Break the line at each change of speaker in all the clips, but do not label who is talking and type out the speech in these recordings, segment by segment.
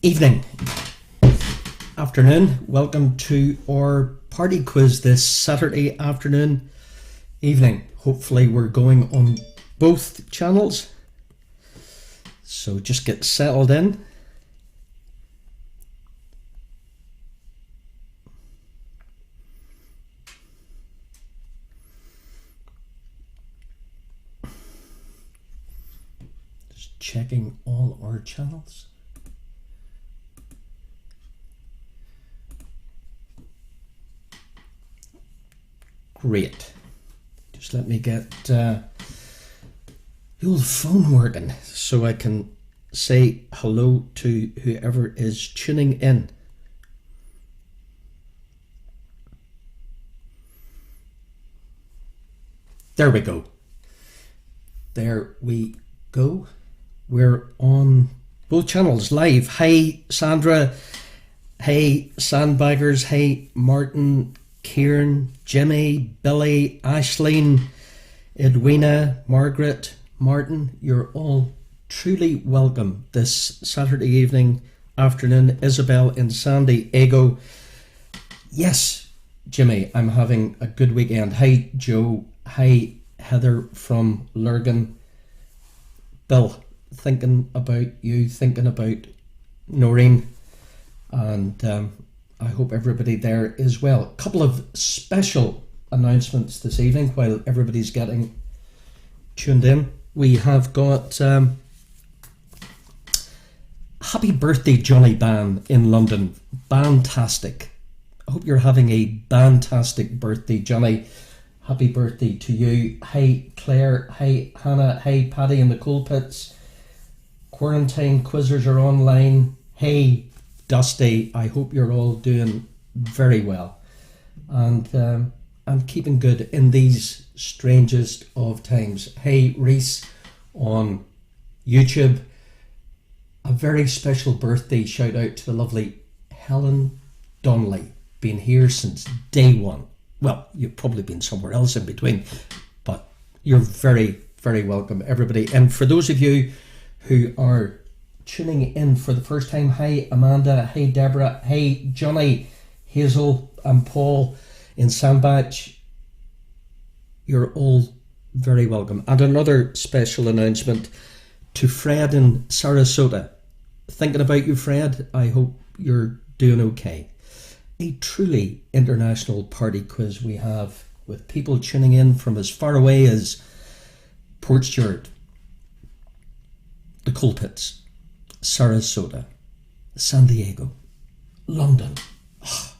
Evening, afternoon. Welcome to our party quiz this Saturday afternoon, evening. Hopefully we're going on both channels. So just get settled in. Just checking all our channels. Great. Just let me get the old phone working so I can say hello to whoever is tuning in. There we go. There we go. We're on both channels live. Hey Sandra. Hey Sandbaggers. Hey Martin, Kieran, Jimmy, Billy, Ashleen, Edwina, Margaret, Martin. You're all truly welcome this Saturday evening, afternoon. Isabel in San Diego. Yes, Jimmy, I'm having a good weekend. Hi Joe. Hi Heather from Lurgan. Bill, thinking about you, thinking about Noreen, and I hope everybody there is well. A couple of special announcements this evening while everybody's getting tuned in. We have got Happy Birthday Johnny Ban in London. Fantastic. I hope you're having a fantastic birthday, Johnny. Happy birthday to you. Hey Claire, hey Hannah, hey Paddy in the coal pits. Quarantine quizzers are online. Hey Dusty, I hope you're all doing very well and keeping good in these strangest of times. Hey Reese on YouTube, a very special birthday shout out to the lovely Helen Donnelly. Been here since day one. Well, you've probably been somewhere else in between, but you're very, very welcome, everybody. And for those of you who are tuning in for the first time, hi Amanda, hey Deborah, hey Johnny, Hazel and Paul in Sandbach. You're all very welcome. And another special announcement to Fred in Sarasota. Thinking about you, Fred. I hope you're doing okay. A truly international party quiz we have, with people tuning in from as far away as Port Stewart, the Coal Pits, Sarasota, San Diego, London. Oh,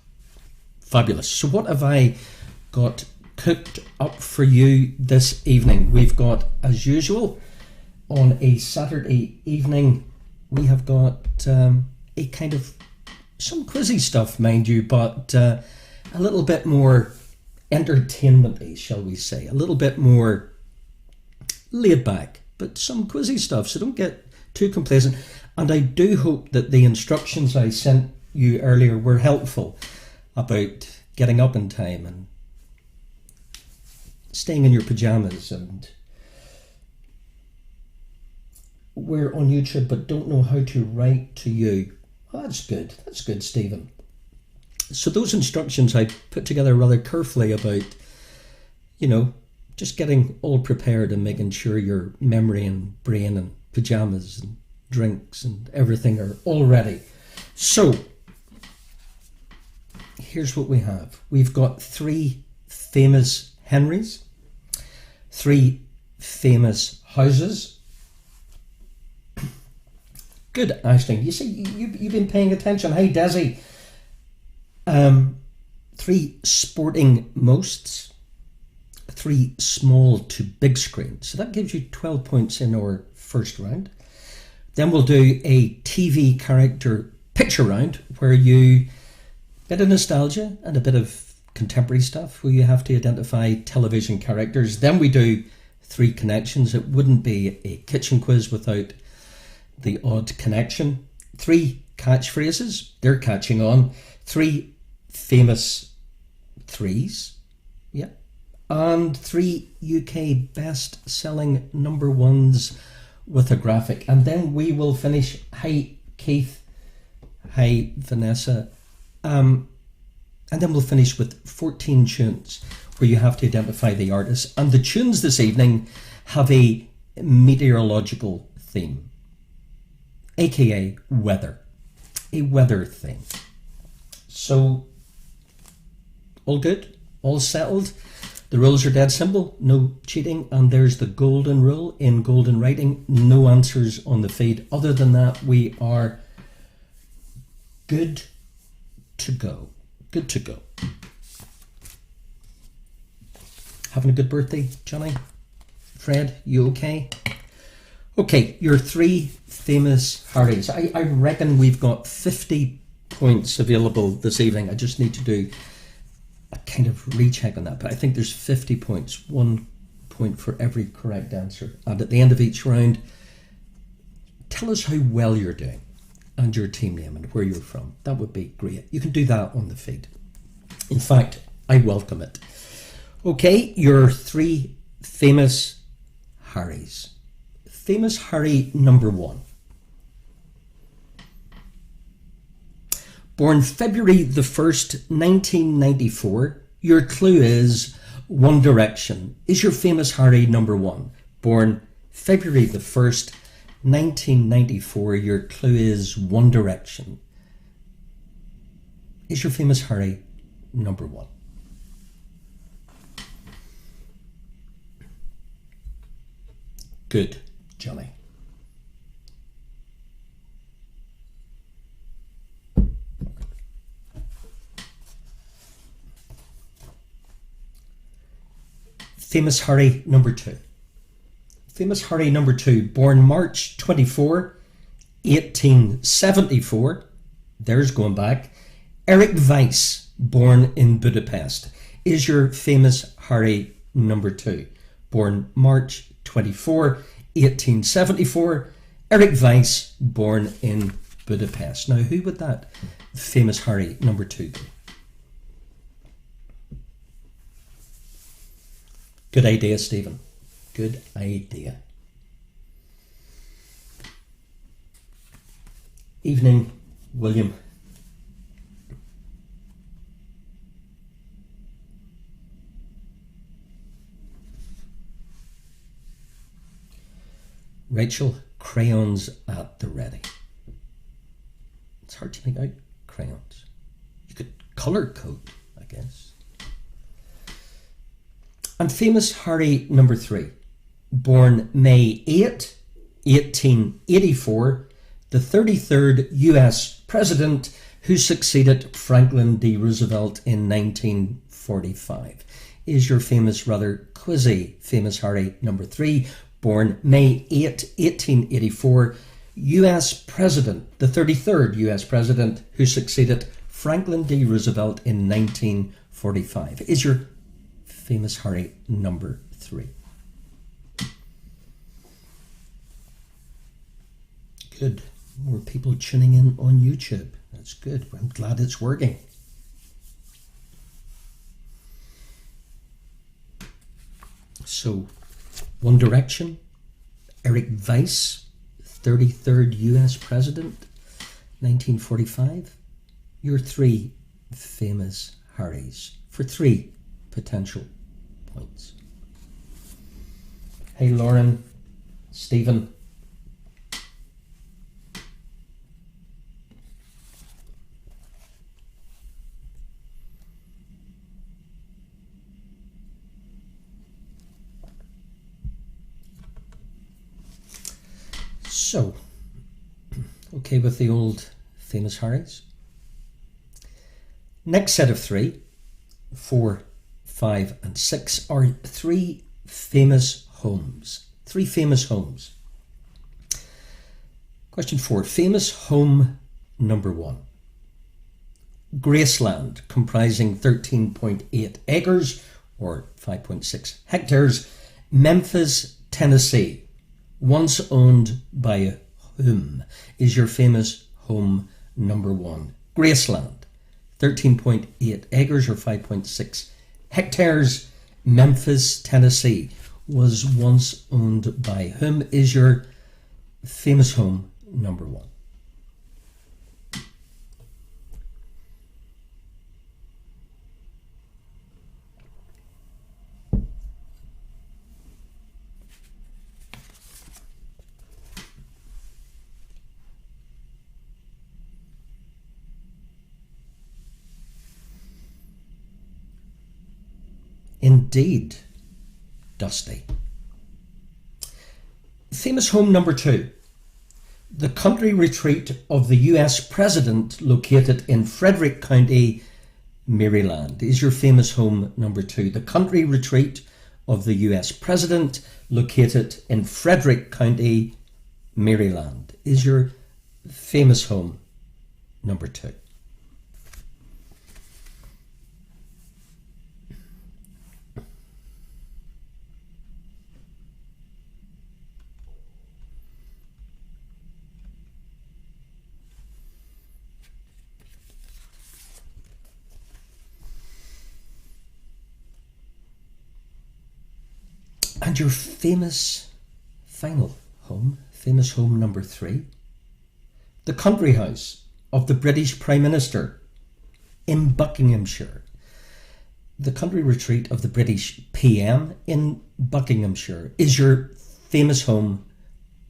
fabulous. So what have I got cooked up for you this evening? We've got, as usual, on a Saturday evening, we have got a kind of some quizzy stuff, mind you, but a little bit more entertainment-y, shall we say. A little bit more laid back, but some quizzy stuff, so don't get too complacent. And I do hope that the instructions I sent you earlier were helpful about getting up in time and staying in your pajamas. And we're on YouTube but don't know how to write to you. Oh, that's good, Stephen. So those instructions I put together rather carefully about, just getting all prepared and making sure your memory and brain and pajamas and drinks and everything are all ready. So here's what we have. We've got 3 famous Henrys, 3 famous houses. Good, Ashling. You see, you've been paying attention. Hey, Desi. 3 sporting mosts, 3 small to big screen. So that gives you 12 points in our first round. Then we'll do a TV character picture round where you get a nostalgia and a bit of contemporary stuff where you have to identify television characters. Then we do 3 connections. It wouldn't be a kitchen quiz without the odd connection. 3 catchphrases. They're catching on. 3 famous threes. Yeah. And 3 UK best-selling number 1s with a graphic. And then we will finish. Hi, Keith. Hi, Vanessa. And then we'll finish with 14 tunes where you have to identify the artist. And the tunes this evening have a meteorological theme, aka weather, a weather theme. So, all good, all settled. The rules are dead simple, no cheating, and there's the golden rule in golden writing, no answers on the feed. Other than that, we are good to go. Good to go. Having a good birthday, Johnny? Fred, you okay? Okay, your three famous Harrys. I reckon we've got 50 points available this evening. I just need to do a kind of recheck on that, but I think there's 50 points, 1 point for every correct answer. And at the end of each round, tell us how well you're doing and your team name and where you're from. That would be great. You can do that on the feed. In fact, I welcome it. Okay, your three famous Harrys. Famous Harry number one. Born February the 1st, 1994. Your clue is One Direction. Is your famous Harry number one? Born February the 1st, 1994. Your clue is One Direction. Is your famous Harry number one? Good, Johnny. Famous Harry number two. Famous Harry number two, born March 24, 1874. There's going back. Eric Weiss, born in Budapest. Is your famous Harry number two. Born March 24, 1874. Eric Weiss, born in Budapest. Now, who would that famous Harry number two be? Good idea, Stephen. Good idea. Evening, William. Rachel, crayons at the ready. It's hard to make out crayons. You could colour code, I guess. And famous Harry number three, born May 8, 1884, the 33rd US President who succeeded Franklin D. Roosevelt in 1945. Is your famous, rather quizzy, famous Harry number three, born May 8, 1884, US President, the 33rd US President who succeeded Franklin D. Roosevelt in 1945. Is your famous Harry number three? Good. More people tuning in on YouTube. That's good. I'm glad it's working. So, One Direction, Eric Weiss, 33rd US President, 1945. Your three famous Harrys for 3 potential points. Hey Lauren, Stephen. So, okay with the old famous Harrys? Next set of 3, 4, 5 and 6 are 3 famous homes. 3 famous homes. Question 4. Famous home number 1. Graceland, comprising 13.8 acres or 5.6 hectares. Memphis, Tennessee. Once owned by whom? Is your famous home number 1. Graceland, 13.8 acres or 5.6 hectares, Memphis, Tennessee, was once owned by whom? Is your famous home number 1. indeed, Dusty. Famous home number 2. The country retreat of the US President located in Frederick County, Maryland, is your famous home number 2. The country retreat of the US President located in Frederick County, Maryland, is your famous home number 2. And your famous final home, famous home number 3, the country house of the British Prime Minister in Buckinghamshire. The country retreat of the British PM in Buckinghamshire is your famous home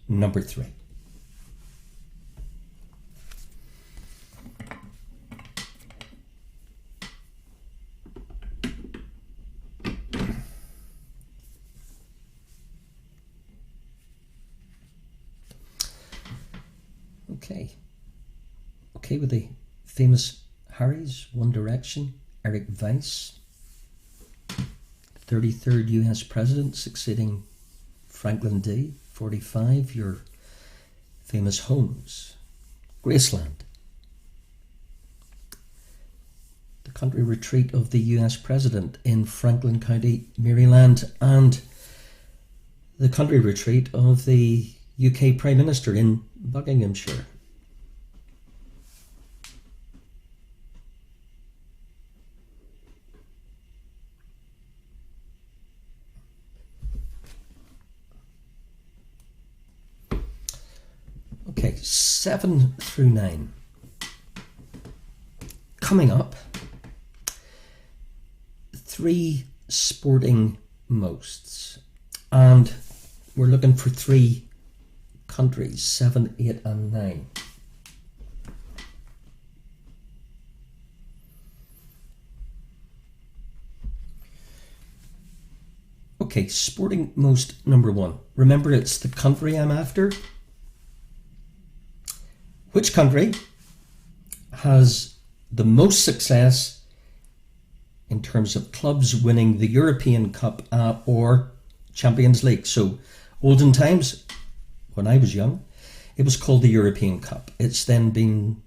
number 3. Okay, with the famous Harrys, One Direction, Eric Weiss, 33rd US President succeeding Franklin D, 45, your famous homes. Graceland, the country retreat of the US President in Franklin County, Maryland, and the country retreat of the UK Prime Minister in Buckinghamshire. Okay, 7 through 9. Coming up, 3 sporting mosts, and we're looking for 3 countries, 7, 8 and 9. Okay, sporting most number 1. Remember, it's the country I'm after. Which country has the most success in terms of clubs winning the European Cup or Champions League? So, olden times, when I was young, it was called the European Cup. It's then been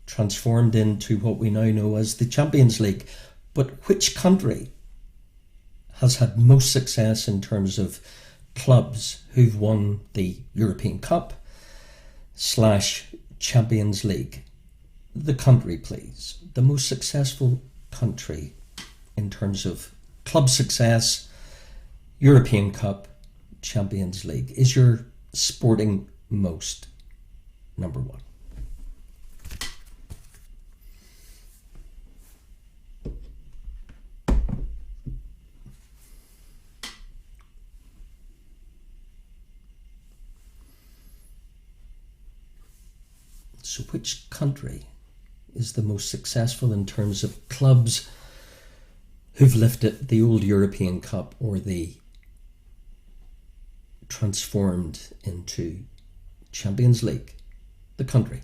transformed into what we now know as the Champions League. But which country has had most success in terms of clubs who've won the European Cup / Champions League? The country, please. The most successful country in terms of club success, European Cup, Champions League, is your sporting most number 1. So which country is the most successful in terms of clubs who've lifted the old European Cup or the transformed into Champions League? The country.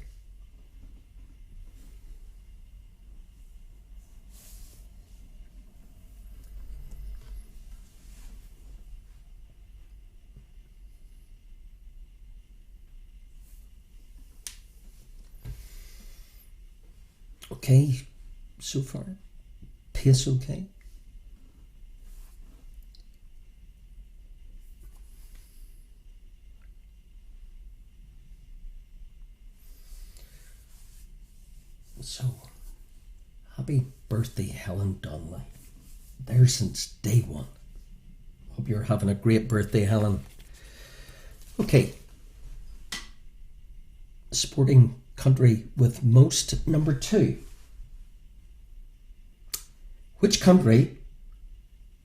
Okay, so far, pace okay. So, happy birthday, Helen Donnelly. There since day 1. Hope you're having a great birthday, Helen. Okay, sporting country with most number 2. Which country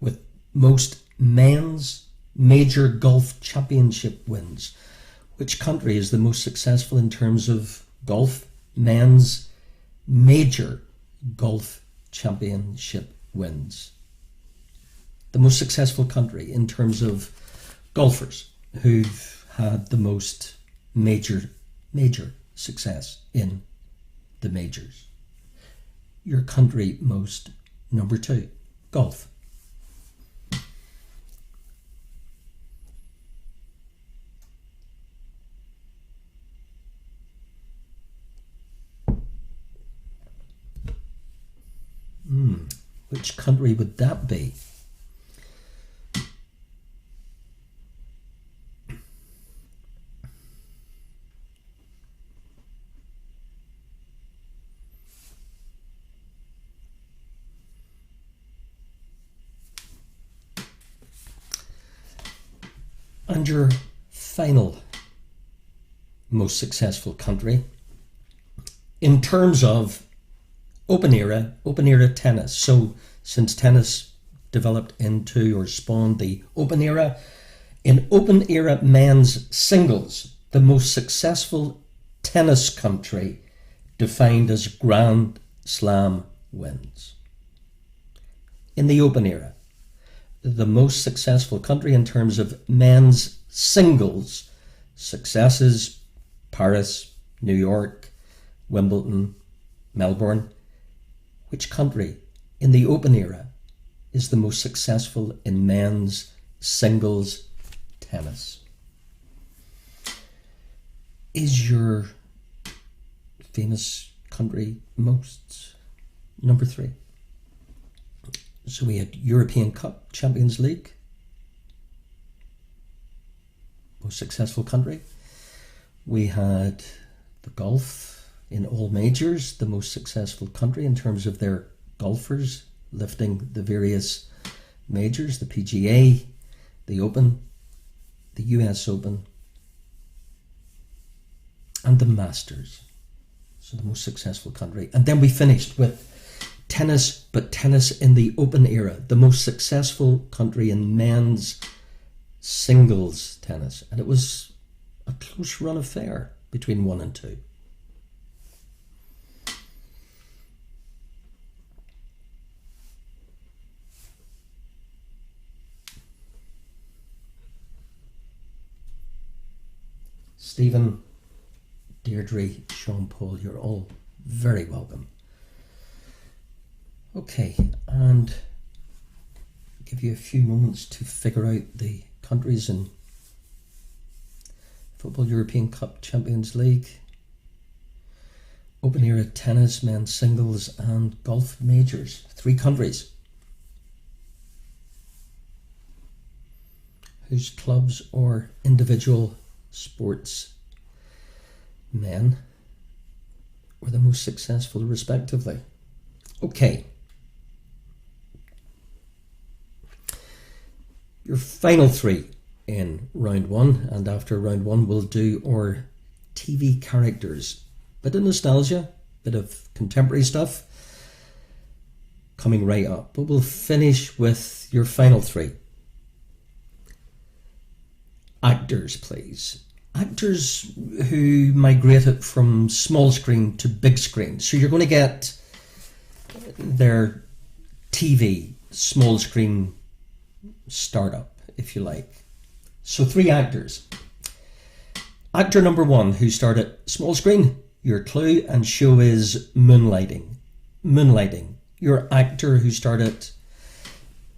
with most men's major golf championship wins? Which country is the most successful in terms of golf men's major golf championship wins? the most successful country in terms of golfers who've had the most major success in the majors. Your country most, number 2, golf. Which country would that be? And your final most successful country in terms of open era tennis. So since tennis developed into or spawned the open era, in open era men's singles, the most successful tennis country defined as Grand Slam wins. In the open era, the most successful country in terms of men's singles successes: Paris, New York, Wimbledon, Melbourne. Which country in the open era is the most successful in men's singles tennis? Is your famous country most? Number 3. So we had European Cup, Champions League, most successful country. We had the golf in all majors, the most successful country in terms of their golfers lifting the various majors, the PGA, the Open, the US Open, and the Masters. So the most successful country. And then we finished with tennis, but tennis in the open era, the most successful country in men's singles tennis. And it was a close run affair between 1 and 2. Stephen, Deirdre, Sean Paul, you're all very welcome. Okay, and give you a few moments to figure out the countries in Football European Cup, Champions League, open era tennis, men's singles, and golf majors. 3 countries whose clubs or individual sports men were the most successful respectively. Okay. Your final 3 in round 1, and after round 1 we'll do our TV characters. Bit of nostalgia, bit of contemporary stuff coming right up. But we'll finish with your final 3. Actors, please. Actors who migrated from small screen to big screen. So you're going to get their TV, small screen startup, if you like. So 3 actors. Actor number 1 who started small screen, your clue and show is Moonlighting. Moonlighting. Your actor who started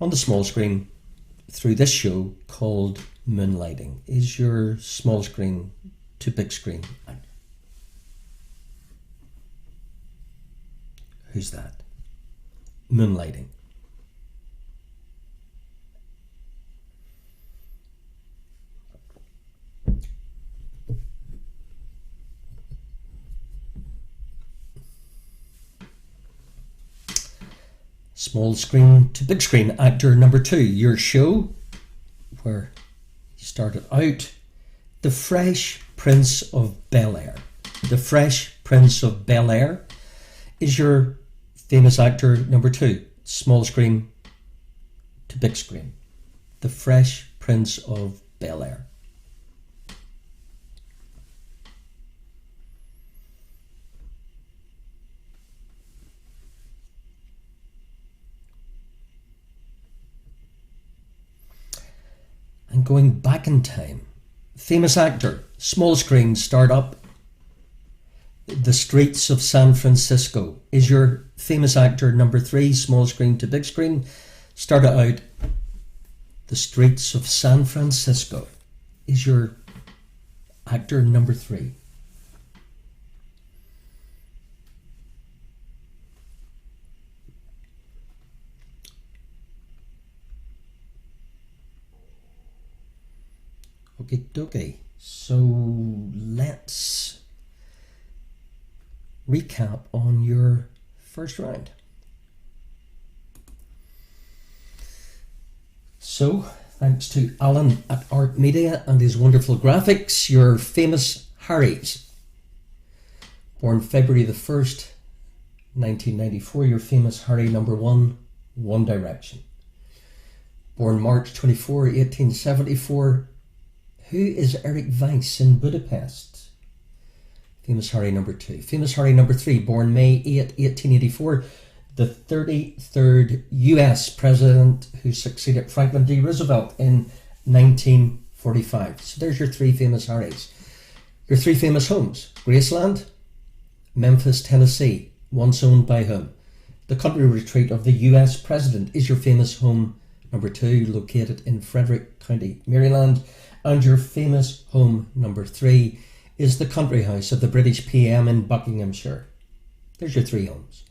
on the small screen through this show called Moonlighting is your small screen to big screen actor. Who's that? Moonlighting. Small screen to big screen actor number 2, your show where you started out, The Fresh Prince of Bel-Air. The Fresh Prince of Bel-Air is your famous actor number 2, small screen to big screen. The Fresh Prince of Bel-Air. going back in time. Famous actor, small screen, start up. The Streets of San Francisco is your famous actor number 3, small screen to big screen. Start it out. The Streets of San Francisco is your actor number 3. Okay, dokie. So let's recap on your first round. So, thanks to Alan at Art Media and his wonderful graphics, your famous Harrys. Born February the 1st, 1994, your famous Harry number 1, One Direction. Born March 24, 1874, who is Eric Weiss in Budapest? Famous Harry number 2. Famous Harry number 3, born May 8, 1884, the 33rd US president who succeeded Franklin D. Roosevelt in 1945. So there's your 3 famous Harrys. Your 3 famous homes: Graceland, Memphis, Tennessee, once owned by whom? The country retreat of the US president is your famous home number 2, located in Frederick County, Maryland. And your famous home number 3 is the country house of the British PM in Buckinghamshire. There's your 3 homes.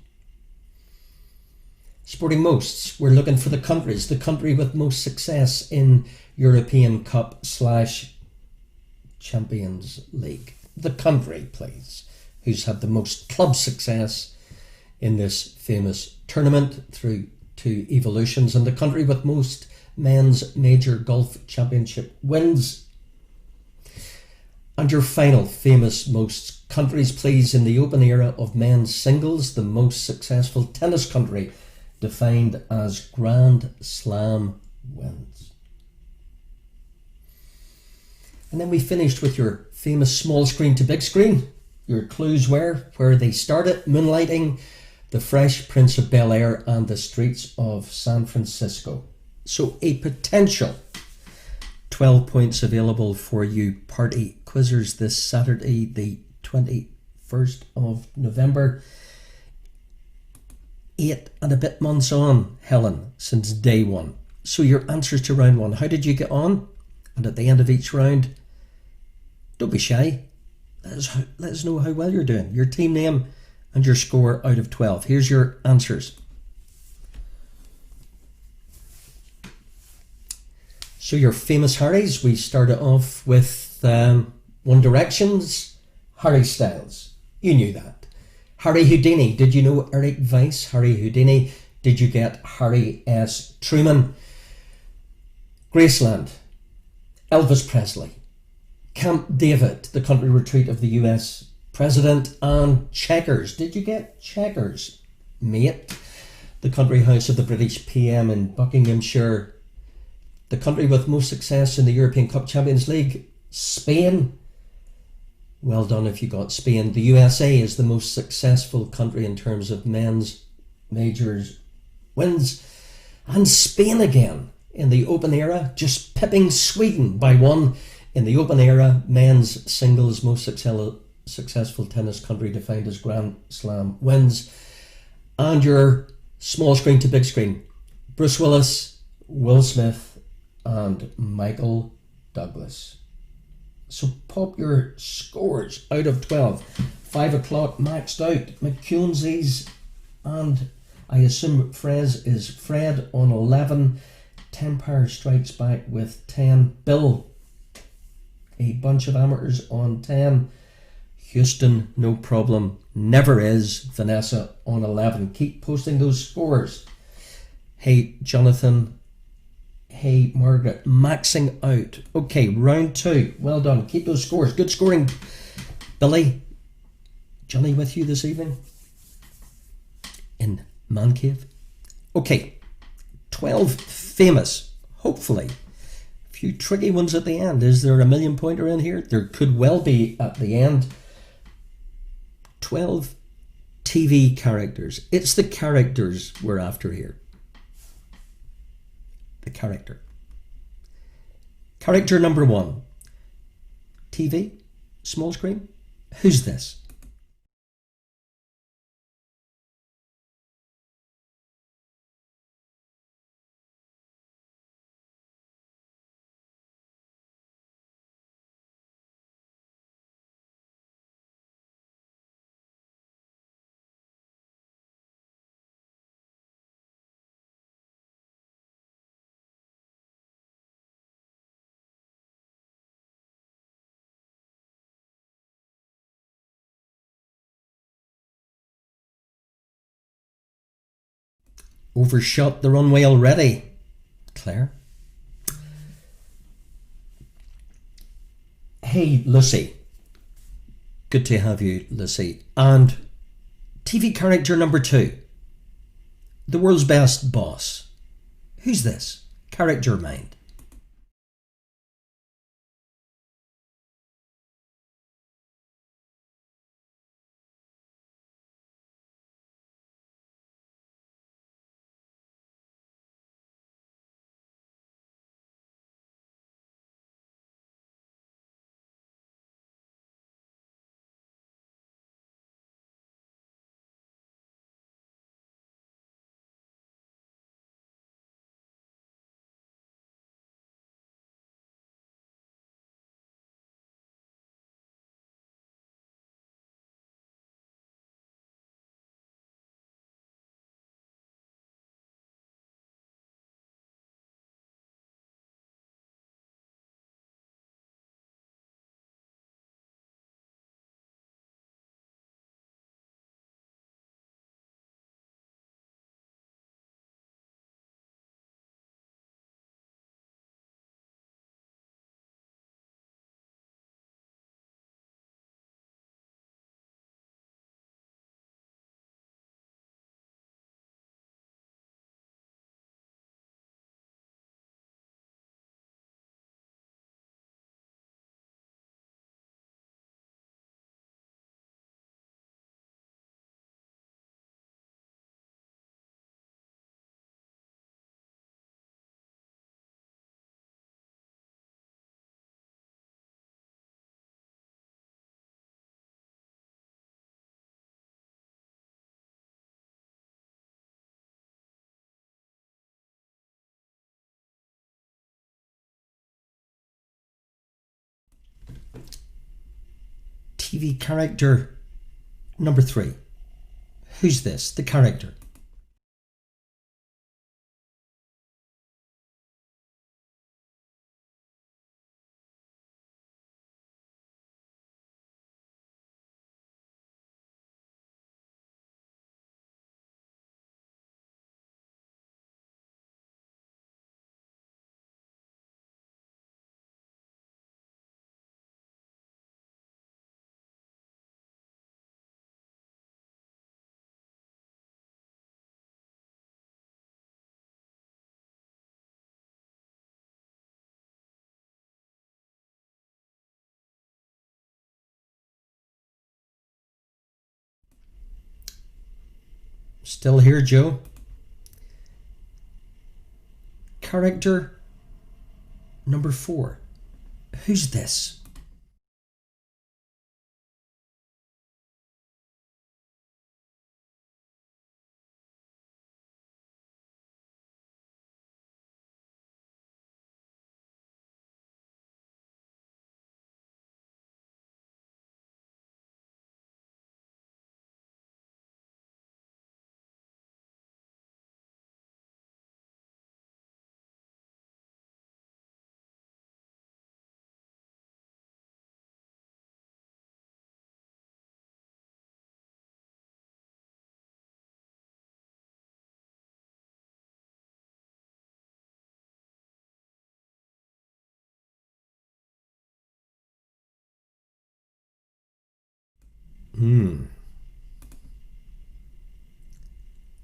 Sporting mosts, we're looking for the countries. The country with most success in European Cup / Champions League. The country, please, who's had the most club success in this famous tournament through 2 evolutions, and the country with most men's major golf championship wins. And your final famous most countries, please, in the open era of men's singles, the most successful tennis country, defined as Grand Slam wins. And then we finished with your famous small screen to big screen. Your clues were where they started: Moonlighting, The Fresh Prince of Bel-Air, and The Streets of San Francisco. So a potential 12 points available for you party quizzers this Saturday, the 21st of November. 8 and a bit months on, Helen, since day 1. So your answers to round 1. How did you get on? And at the end of each round, don't be shy. Let us know how well you're doing. Your team name and your score out of 12. Here's your answers. So your famous Harrys, we started off with One Direction's Harry Styles. You knew that. Harry Houdini, did you know Eric Weiss? Harry Houdini, did you get Harry S. Truman? Graceland, Elvis Presley. Camp David, the country retreat of the US president. And Checkers, did you get Checkers, mate? The country house of the British PM in Buckinghamshire. The country with most success in the European Cup Champions League, Spain. Well done if you got Spain. The USA is the most successful country in terms of men's majors wins. And Spain again in the open era, just pipping Sweden by 1 in the open era. Men's singles most successful tennis country defined as Grand Slam wins. And your small screen to big screen: Bruce Willis, Will Smith, and Michael Douglas. So pop your scores out of 12. 5 o'clock maxed out. McKenzies, and I assume Frez is Fred on 11. Tempire strikes back with 10. Bill, a bunch of amateurs on 10. Houston, no problem, never is. Vanessa on 11. Keep posting those scores. Hey, Jonathan. Hey, Margaret, maxing out. Okay, round 2. Well done. Keep those scores. Good scoring. Billy, Johnny with you this evening in Man Cave. Okay, 12 famous, hopefully. A few tricky ones at the end. Is there a million pointer in here? There could well be at the end. 12 TV characters. It's the characters we're after here. The character. Character number one. TV? Small screen? Who's this? Overshot the runway already. Claire? Hey, Lucy. Good to have you, Lucy. And TV character number two. The world's best boss. Who's this? Character mind. TV character number three. Who's this? The character. Still here, Joe? Character number four. Who's this?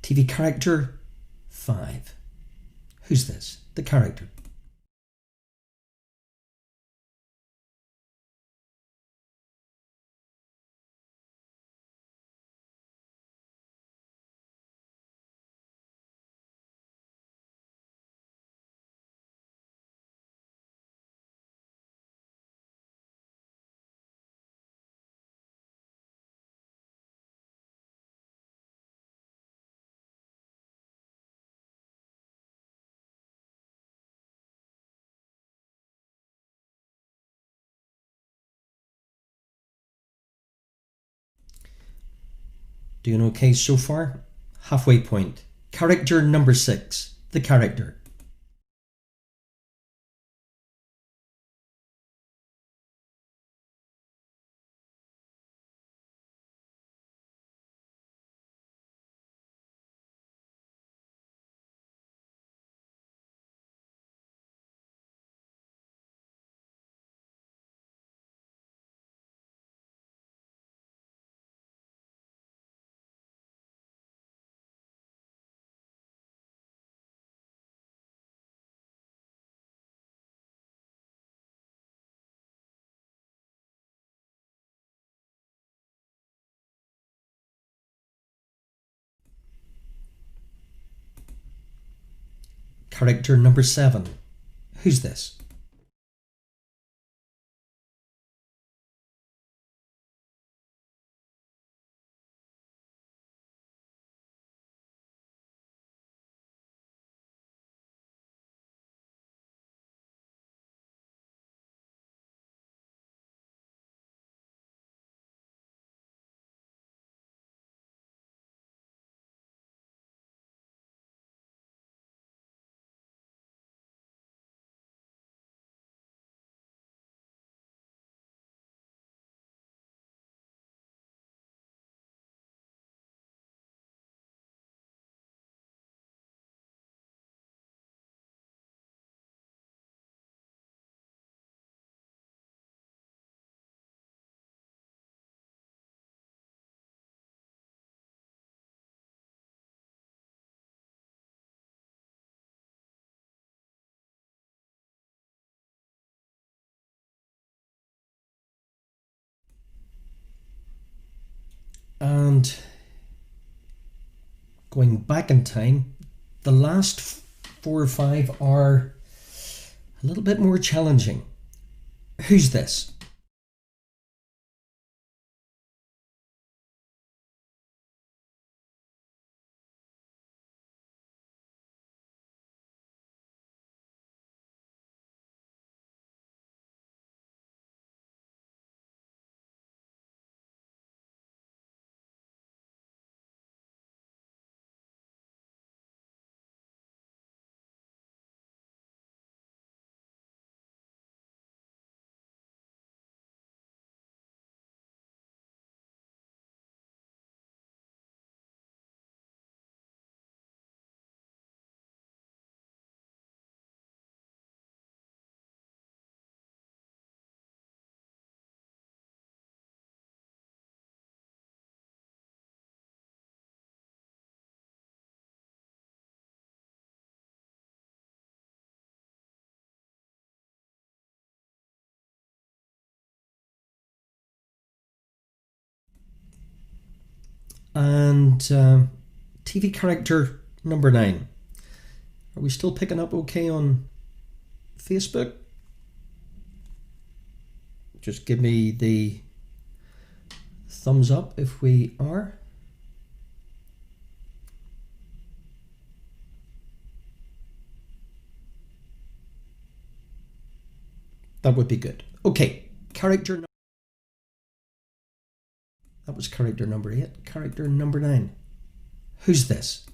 TV character five. Who's this? The character. Doing okay so far? Halfway point. Character number 6. The character. Character number 7. Who's this? And going back in time, the last 4 or 5 are a little bit more challenging. Who's this? And TV character number 9. Are we still picking up okay on Facebook? Just give me the thumbs up if we are. That would be good. Okay, that was character number 8. Character number 9. Who's this?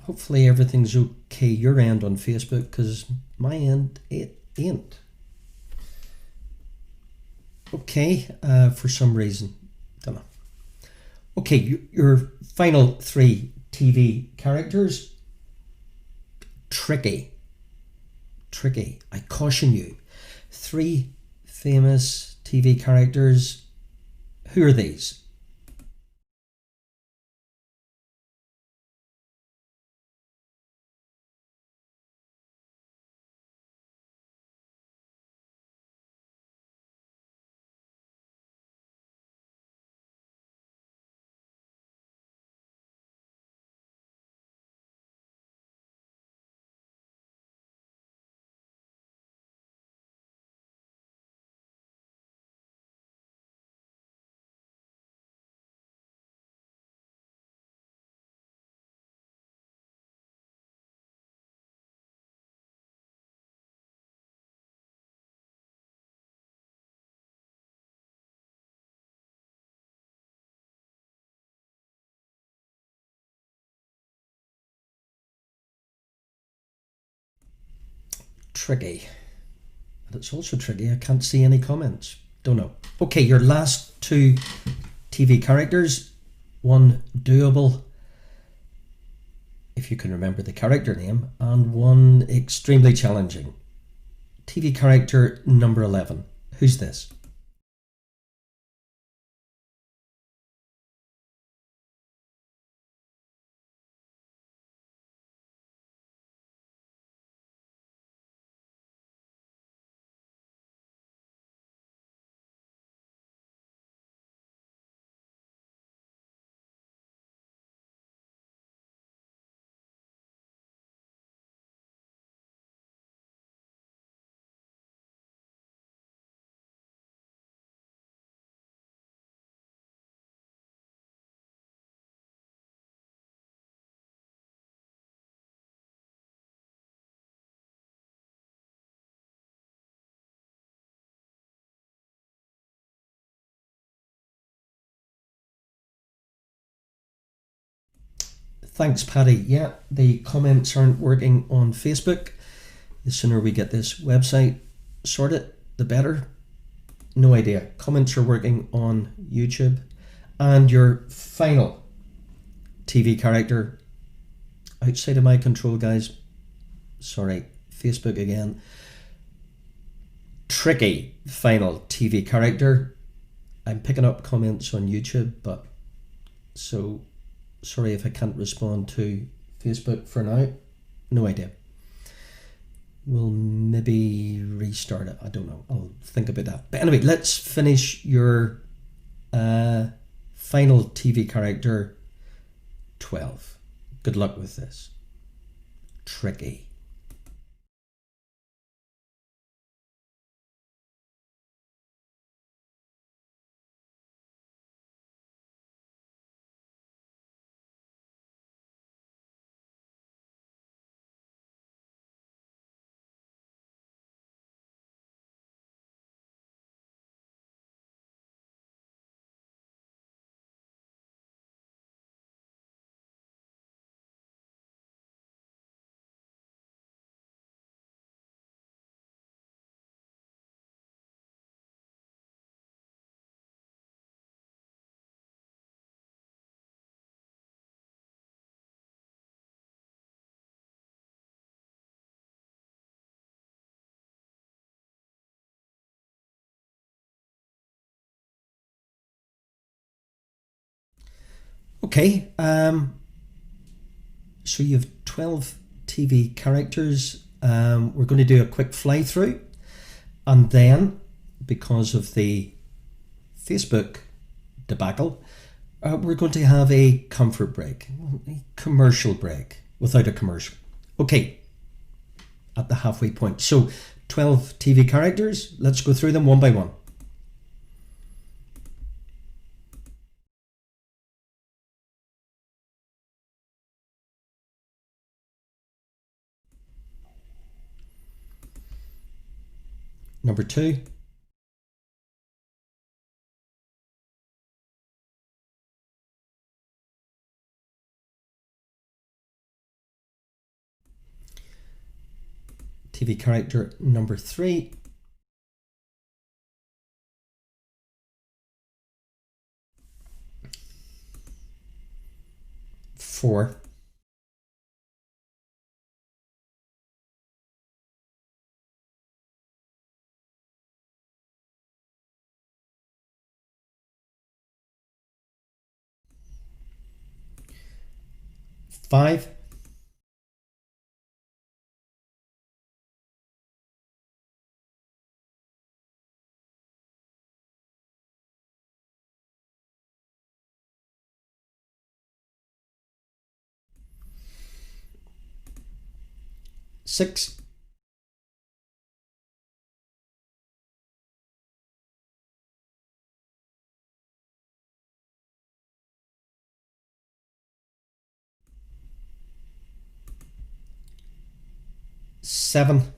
Hopefully everything's okay your end on Facebook, because my end it ain't. Okay, for some reason, don't know. Okay, your final three TV characters. Tricky. Tricky. I caution you. Three famous TV characters. Who are these? Tricky. And it's also tricky. I can't see any comments. Don't know. Okay, your last two TV characters. One doable, if you can remember the character name, and one extremely challenging. TV character number 11. Who's this? Thanks, Paddy. Yeah, the comments aren't working on Facebook. The sooner we get this website sorted, the better. No idea. Comments are working on YouTube. And your final TV character, outside of my control, guys. Sorry, Facebook again. Tricky final TV character. I'm picking up comments on YouTube, but so sorry if I can't respond to Facebook for now. No idea. We'll maybe restart it. I don't know. I'll think about that. But anyway, let's finish your final TV character 12. Good luck with this. Tricky. Okay, so you have 12 TV characters. We're going to do a quick fly through, and then, because of the Facebook debacle, we're going to have a comfort break, a commercial break without a commercial. Okay, at the halfway point. So 12 TV characters, let's go through them one by one. Number 2, TV character number 3. Four. Five. Six. Seven.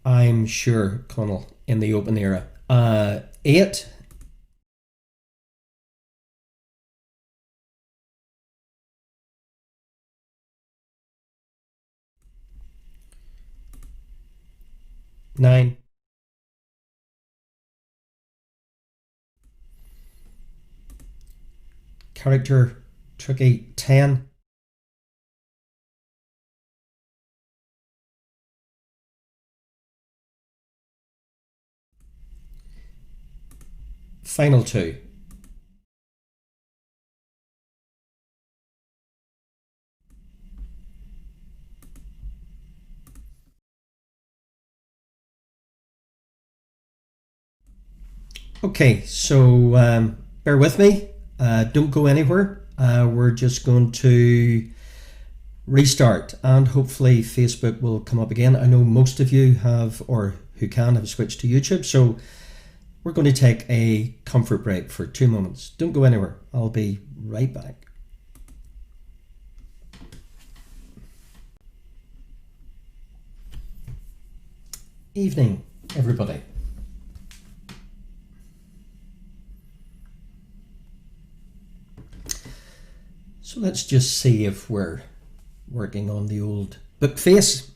I'm sure, Connell, in the open era. 8. Nine. Character tricky. 10. Final 2. Okay, so bear with me. Don't go anywhere. We're just going to restart and hopefully Facebook will come up again. I know most of you have, or who can, have switched to YouTube. So we're going to take a comfort break for 2 moments. Don't go anywhere. I'll be right back. Evening, everybody. So let's just see if we're working on the old book face.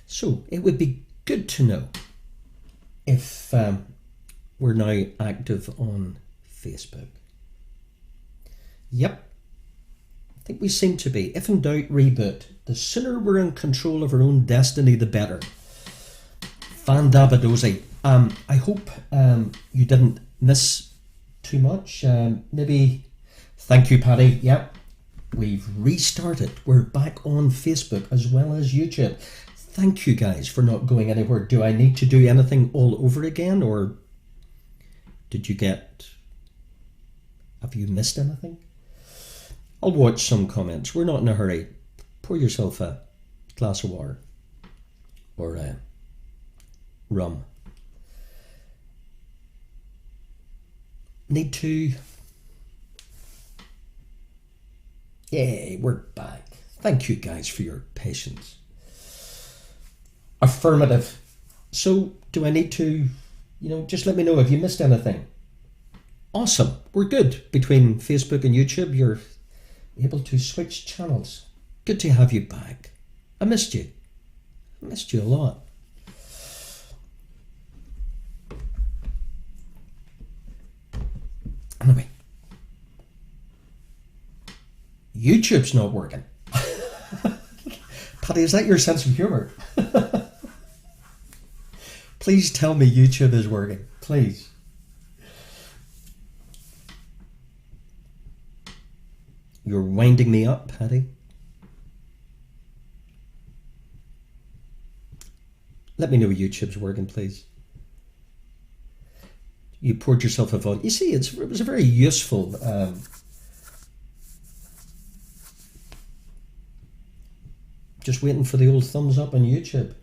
So it would be good to know if we're now active on Facebook. Yep, I think we seem to be. If in doubt, reboot. The sooner we're in control of our own destiny, the better. Fandabadozi. I hope you didn't miss too much. Maybe. Thank you, Paddy. Yep, we've restarted. We're back on Facebook as well as YouTube. Thank you guys for not going anywhere. Do I need to do anything all over again, or did you get? Have you missed anything? I'll watch some comments. We're not in a hurry. Pour yourself a glass of water or rum. Need to. Yay, we're back. Thank you guys for your patience. Affirmative. So, do I need to, just let me know if you missed anything. Awesome. We're good. Between Facebook and YouTube, you're able to switch channels. Good to have you back. I missed you. I missed you a lot. Anyway, YouTube's not working. Paddy, is that your sense of humour? Please tell me YouTube is working. Please. You're winding me up, Paddy. Let me know YouTube's working, please. You poured yourself a vodka. You see, it was a very useful just waiting for the old thumbs up on YouTube.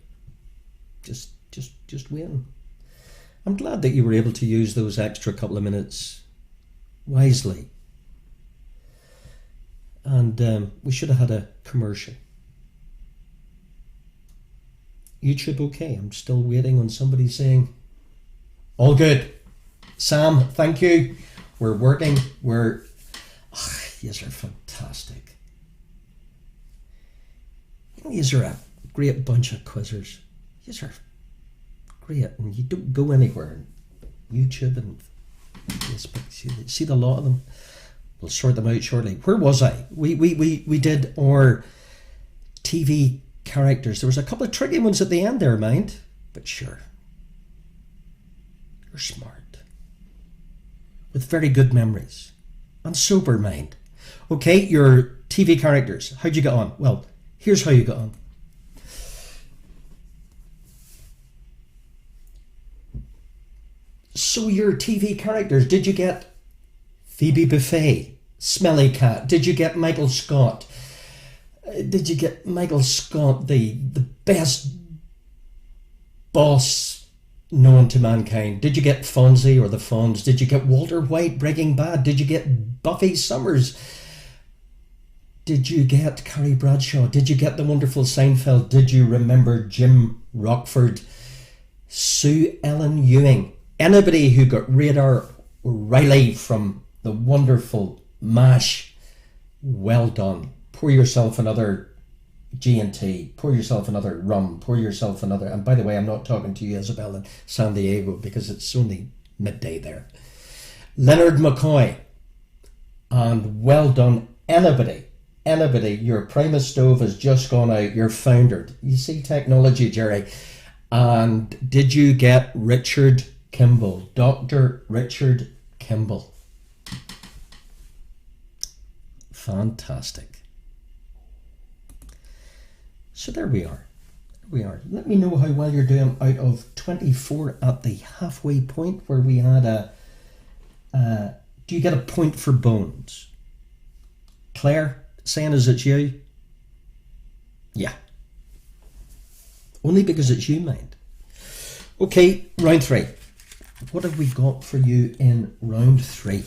Just waiting. I'm glad that you were able to use those extra couple of minutes wisely. And we should have had a commercial. YouTube okay? I'm still waiting on somebody saying, all good. Sam, thank you. We're working. Yous are fantastic. Yous are a great bunch of quizzers. Yous are great, and you don't go anywhere. YouTube and Facebook, see the lot of them. We'll sort them out shortly. Where was I? We did our TV characters. There was a couple of tricky ones at the end there, mind. But sure. You're smart. With very good memories. And sober mind. Okay, your TV characters. How'd you get on? Well, here's how you got on. So your TV characters, did you get Phoebe Buffay, Smelly Cat? Did you get Michael Scott? Did you get Michael Scott, the best boss known to mankind? Did you get Fonzie or the Fonz? Did you get Walter White, Breaking Bad? Did you get Buffy Summers? Did you get Carrie Bradshaw? Did you get the wonderful Seinfeld? Did you remember Jim Rockford, Sue Ellen Ewing? Anybody who got Radar O'Reilly from the wonderful MASH, well done. Pour yourself another G&T, pour yourself another rum, pour yourself another... And by the way, I'm not talking to you, Isabel, in San Diego, because it's only midday there. Leonard McCoy. And well done, anybody, your Primus stove has just gone out, you're foundered. You see technology, Jerry. And did you get Richard Kimball, Dr. Richard Kimball? Fantastic. So there we are. Let me know how well you're doing out of 24 at the halfway point where we had do you get a point for bones? Claire, saying is it you? Yeah. Only because it's you, mind. Okay, round 3. What have we got for you in round 3?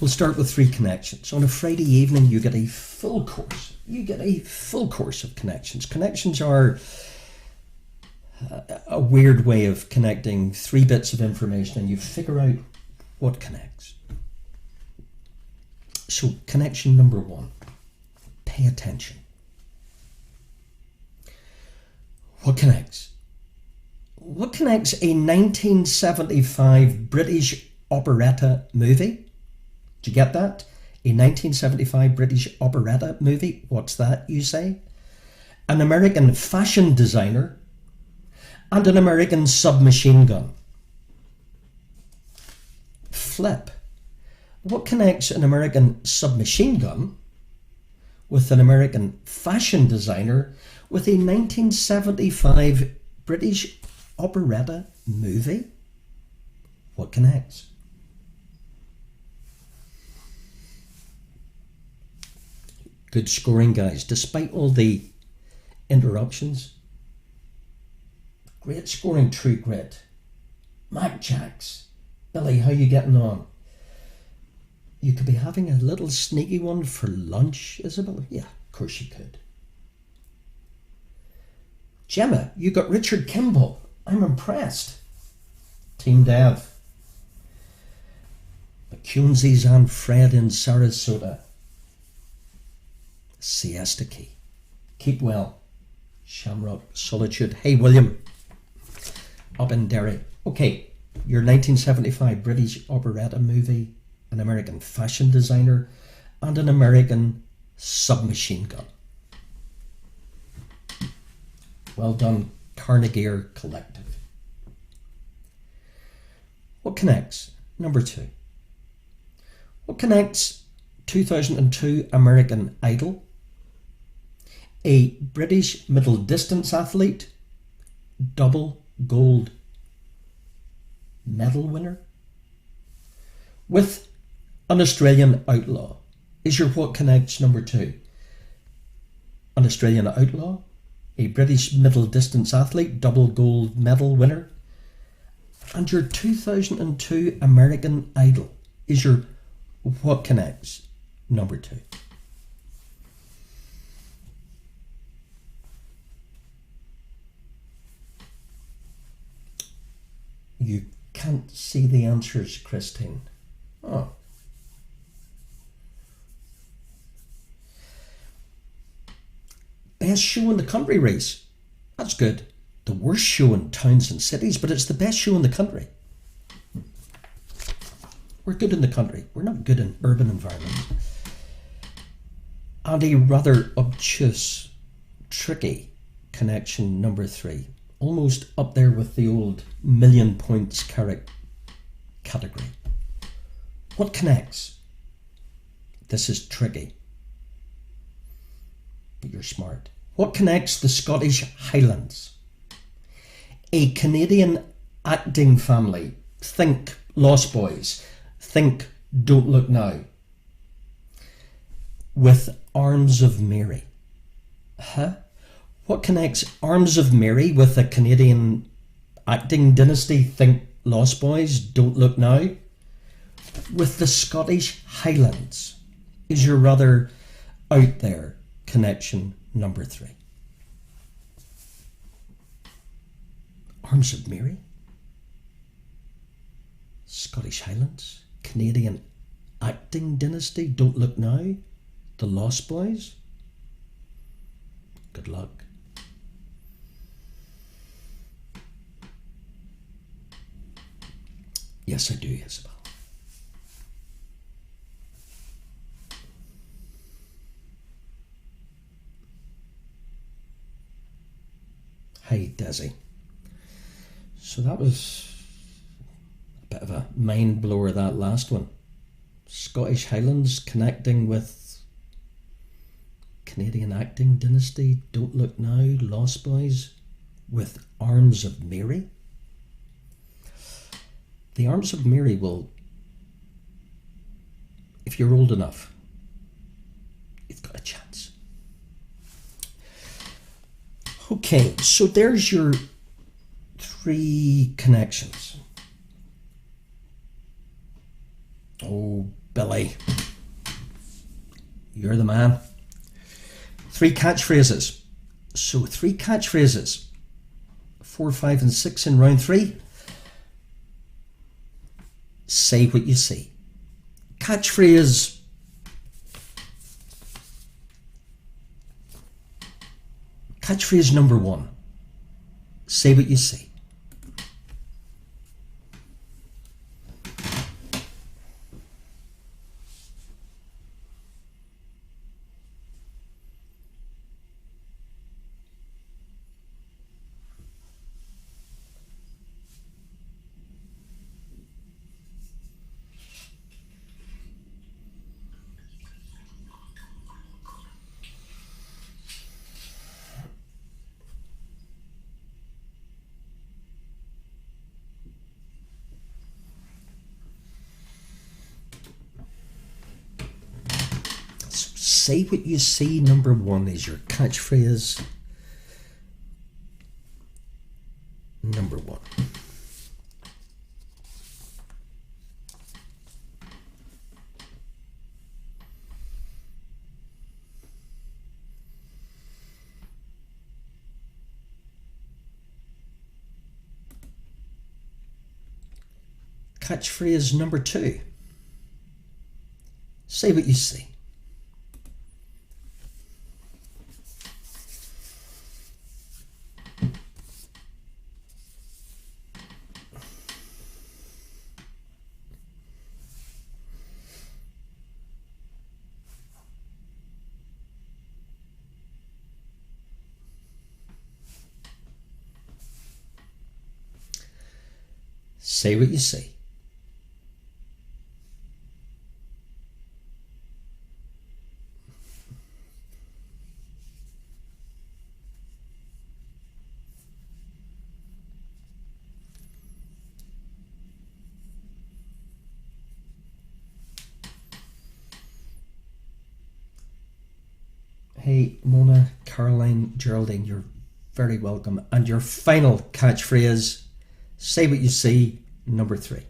We'll start with 3 connections. On a Friday evening, you get a full course. You get a full course of connections. Connections are a weird way of connecting 3 bits of information, and you figure out what connects. So, connection number 1. Pay attention. What connects? What connects a 1975 British operetta movie? Did you get that? A 1975 British operetta movie. What's that, you say? An American fashion designer and an American submachine gun. Flip. What connects an American submachine gun with an American fashion designer with a 1975 British operetta movie? What connects? Good scoring, guys, despite all the interruptions. Great scoring, True Grit. Mac Jacks. Billy, how you getting on? You could be having a little sneaky one for lunch, Isabel. Yeah, of course you could. Gemma, you got Richard Kimball. I'm impressed. Team Dev. McCunesies and Fred in Sarasota. Siesta Key. Keep well. Shamrock Solitude. Hey, William. Up in Derry. Okay, your 1975 British operetta movie, an American fashion designer, and an American submachine gun. Well done, Carnegie Collective. What connects? Number 2. What connects 2002 American Idol, a British middle distance athlete, double gold medal winner, with an Australian outlaw? Is your what connects number 2? An Australian outlaw, a British middle distance athlete, double gold medal winner, and your 2002 American Idol is your what connects number 2. You can't see the answers, Christine. Oh. Best show in the country, Reese. That's good. The worst show in towns and cities, but it's the best show in the country. We're good in the country. We're not good in urban environments. And a rather obtuse, tricky connection number 3. Almost up there with the old million points category. What connects? This is tricky. But you're smart. What connects the Scottish Highlands? A Canadian acting family. Think Lost Boys. Think Don't Look Now. With Arms of Mary. Huh? What connects Arms of Mary with a Canadian acting dynasty? Think Lost Boys, Don't Look Now. With the Scottish Highlands is your rather out there connection number 3. Arms of Mary, Scottish Highlands, Canadian acting dynasty, Don't Look Now, the Lost Boys. Good luck. Yes, I do, Isabel. Hey, Desi. So that was a bit of a mind blower, that last one. Scottish Highlands connecting with Canadian acting dynasty, Don't Look Now, Lost Boys, with Arms of Mary. The Arms of Mary will, if you're old enough, you've got a chance. Okay, so there's your 3 connections. Oh, Billy, you're the man. 3 catchphrases. So 3 catchphrases. 4, 5 and 6 in round 3. Say what you see. Catchphrase. Catchphrase number 1. Say what you see. Say what you see, number 1 is your catchphrase number 1. Catchphrase number 2. Say what you see. Say what you see. Hey, Mona, Caroline, Geraldine, you're very welcome. And your final catchphrase, say what you see, number 3.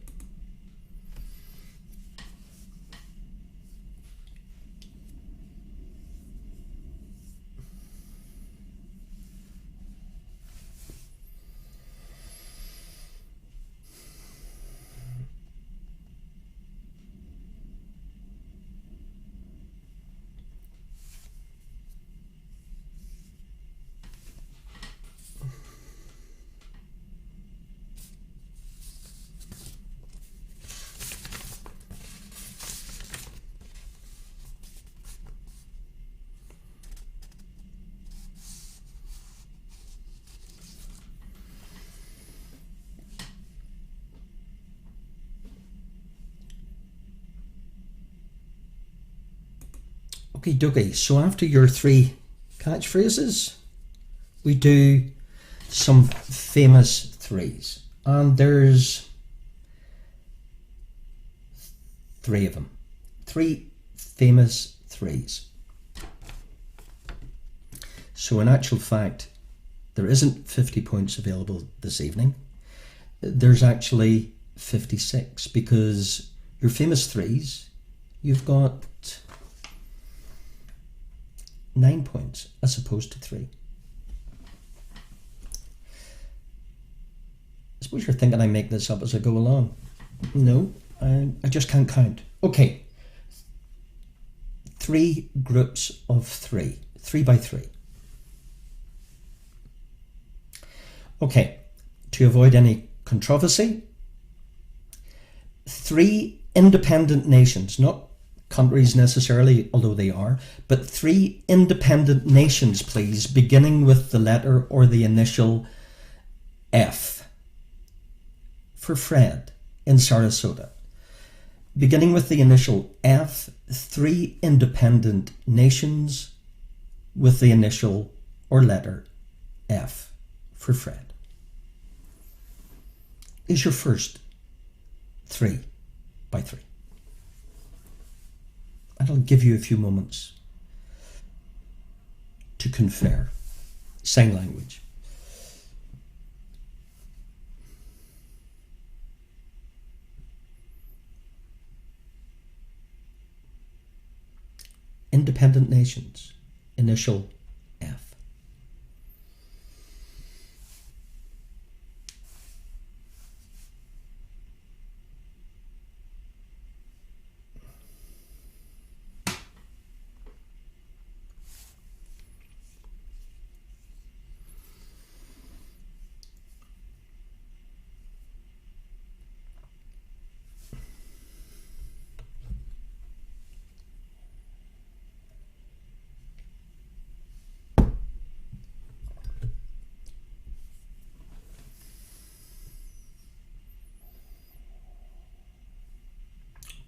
Okay, dokie. So after your three catchphrases, we do some famous threes. And there's three of them. Three famous threes. So in actual fact, there isn't 50 points available this evening. There's actually 56 because your famous threes, you've got 9 points as opposed to 3. I suppose you're thinking I make this up as I go along. No, I just can't count. Okay, 3 groups of 3, 3 by 3. Okay, to avoid any controversy, 3 independent nations, not countries necessarily, although they are, but 3 independent nations, please, beginning with the letter or the initial F. For Fred in Sarasota. Beginning with the initial F, 3 independent nations with the initial or letter F for Fred. Is your first 3 by 3. And I'll give you a few moments to confer. Sign language. Independent nations, initial F.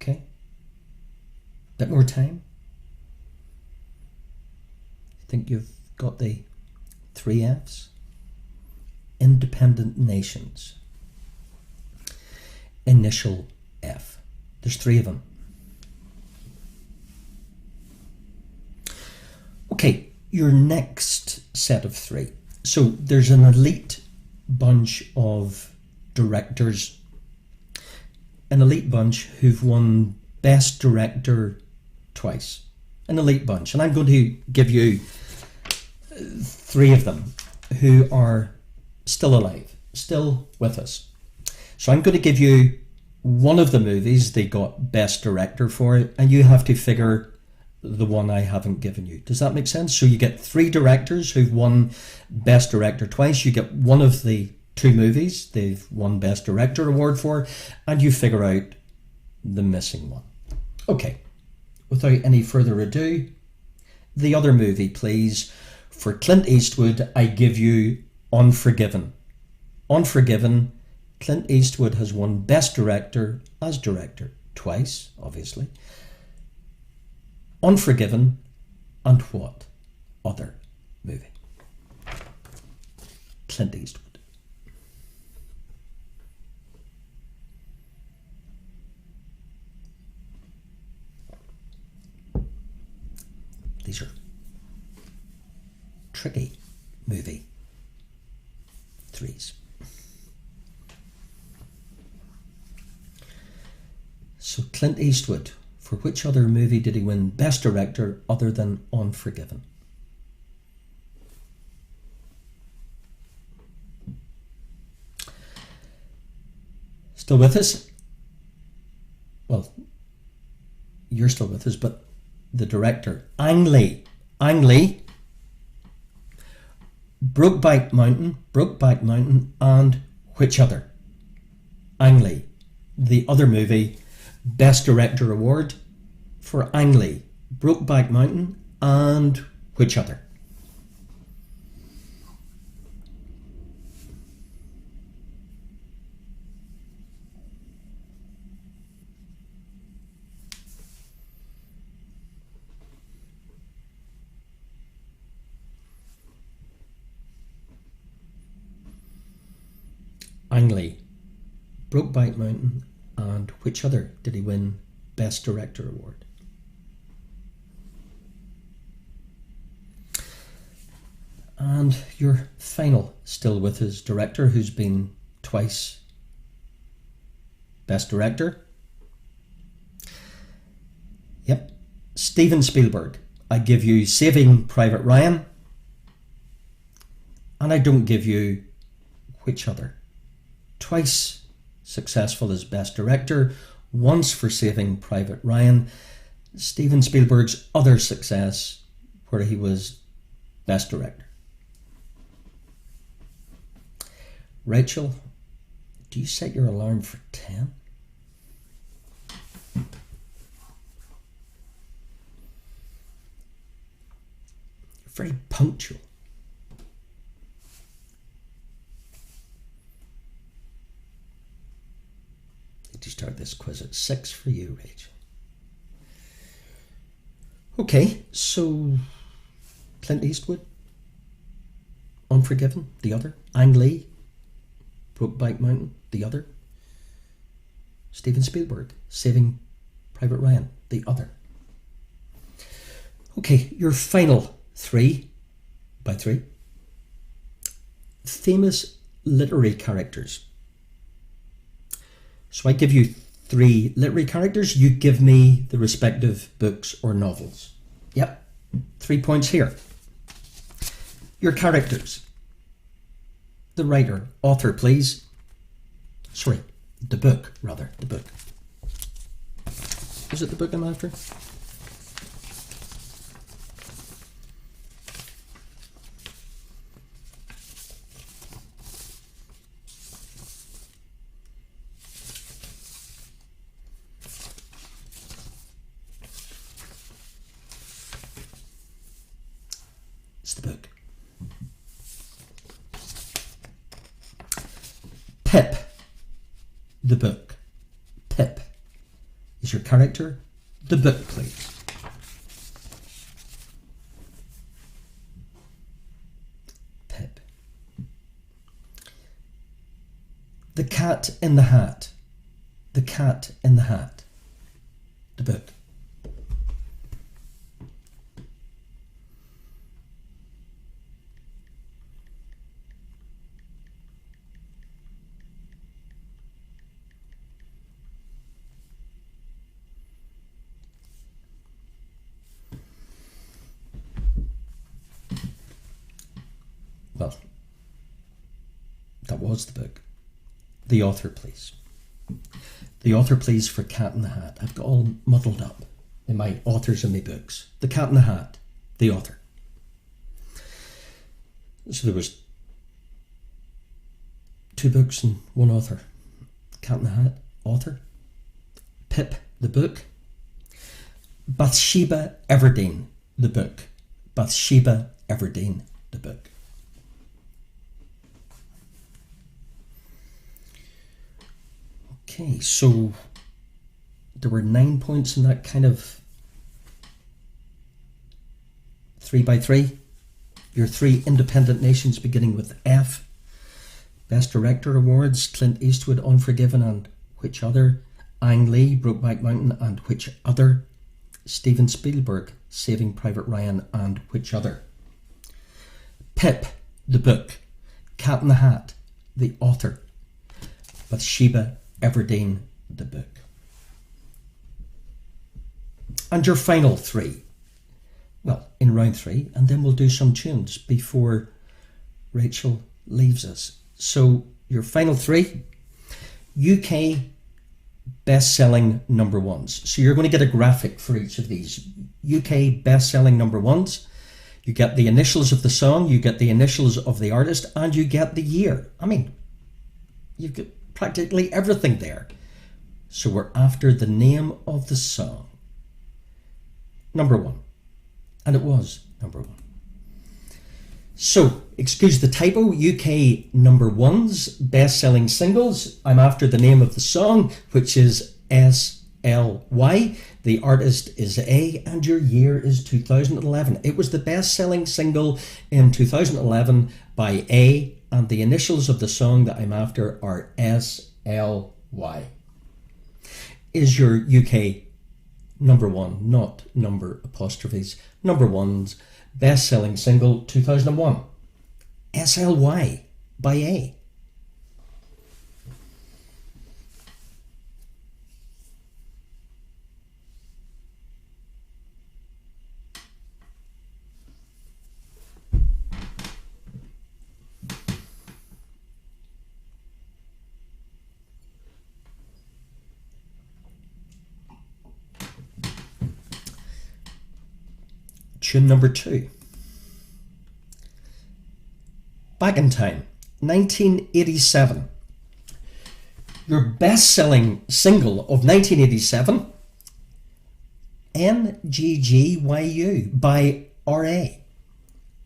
Okay, bit more time. I think you've got the 3 Fs. Independent nations. Initial F. There's 3 of them. Okay, your next set of 3. So there's an elite bunch of directors, an elite bunch who've won Best Director twice. An elite bunch. And I'm going to give you 3 of them who are still alive, still with us. So I'm going to give you one of the movies they got Best Director for, and you have to figure the one I haven't given you. Does that make sense? So you get 3 directors who've won Best Director twice. You get one of the 2 movies they've won Best Director award for, and you figure out the missing one. Okay, without any further ado, the other movie, please. For Clint Eastwood, I give you Unforgiven. Unforgiven, Clint Eastwood has won Best Director as director twice, obviously. Unforgiven, and what other movie? Clint Eastwood. These are tricky movie 3s. So Clint Eastwood, for which other movie did he win Best Director other than Unforgiven? Still with us? Well, you're still with us, but the director, Ang Lee. Ang Lee, Brokeback Mountain, and which other? Ang Lee. The other movie, Best Director Award for Ang Lee, Brokeback Mountain, and which other? Ang Lee, Brokeback Mountain, and which other did he win Best Director Award? And your final still with his director, who's been twice Best Director. Yep, Steven Spielberg. I give you Saving Private Ryan, and I don't give you which other. Twice successful as Best Director, once for Saving Private Ryan. Steven Spielberg's other success where he was Best Director. Rachel, do you set your alarm for 10? You're very punctual. Did you start this quiz at 6 for you, Rachel? Okay, so Clint Eastwood, Unforgiven, the other. Ang Lee, Brokeback Mountain, the other. Steven Spielberg, Saving Private Ryan, the other. Okay, your final 3 by 3. Famous literary characters. So I give you 3 literary characters, you give me the respective books or novels. Yep, 3 points here. Your characters. The writer, author, please. Sorry, the book, rather, the book. Is it the book I'm after? It's the book. Pip, the book. Pip is your character. The book, please. Pip. The Cat in the Hat. The Cat in the Hat. The book. Well, that was the book. The author, please. The author, please, for Cat in the Hat. I've got all muddled up in my authors in my books. The Cat in the Hat. The author. So there was 2 books and 1 author. Cat in the Hat, author. Pip, the book. Bathsheba Everdeen, the book. Bathsheba Everdeen, the book. Okay, so there were 9 points in that kind of 3 by 3. Your 3 independent nations beginning with F. Best Director Awards, Clint Eastwood, Unforgiven, and which other? Ang Lee, Brokeback Mountain, and which other? Steven Spielberg, Saving Private Ryan, and which other? Pip, the book. Cat in the Hat, the author. Bathsheba Everdeen, the book. And your final 3. Well, in round 3, and then we'll do some tunes before Rachel leaves us. So your final 3, UK best-selling number 1s. So you're going to get a graphic for each of these. UK best-selling number 1s. You get the initials of the song, you get the initials of the artist, and you get the year. I mean, you've got practically everything there. So we're after the name of the song. Number 1. And it was number 1. So, excuse the typo, UK number 1s, best-selling singles. I'm after the name of the song, which is SLY. The artist is A, and your year is 2011. It was the best-selling single in 2011 by A and the initials of the song that I'm after are SLY. Is your UK number one, not number apostrophes, number one's best-selling single 2001? SLY by A. Tune number 2. Back in Time, 1987. Your best-selling single of 1987, NGGYU by RA.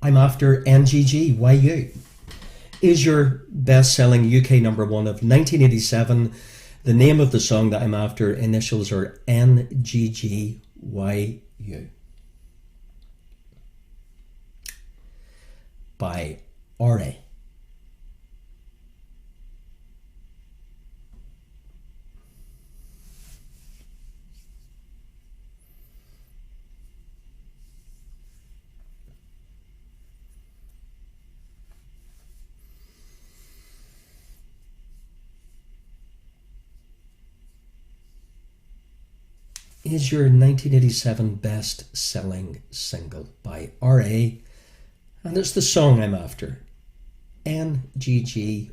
I'm after NGGYU. Is your best-selling UK number one of 1987. The name of the song that I'm after, initials are NGGYU. By RA. Is your 1987 best-selling single by RA, and it's the song I'm after, NGGYU.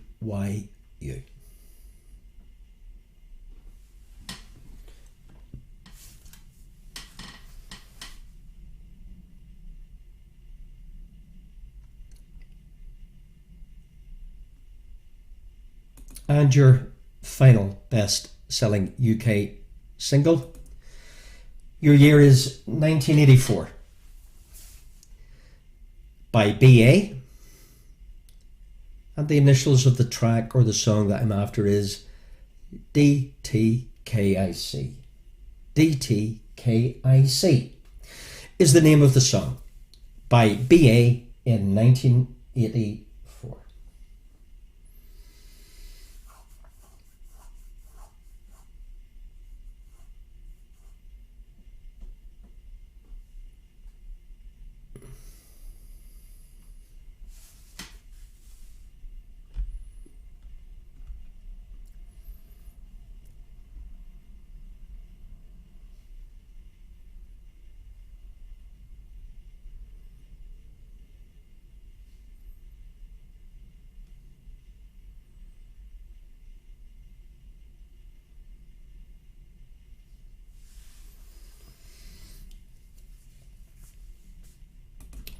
And your final best-selling UK single, your year is 1984. By BA, and the initials of the track or the song that I'm after is DTKIC. DTKIC is the name of the song by BA in 1984.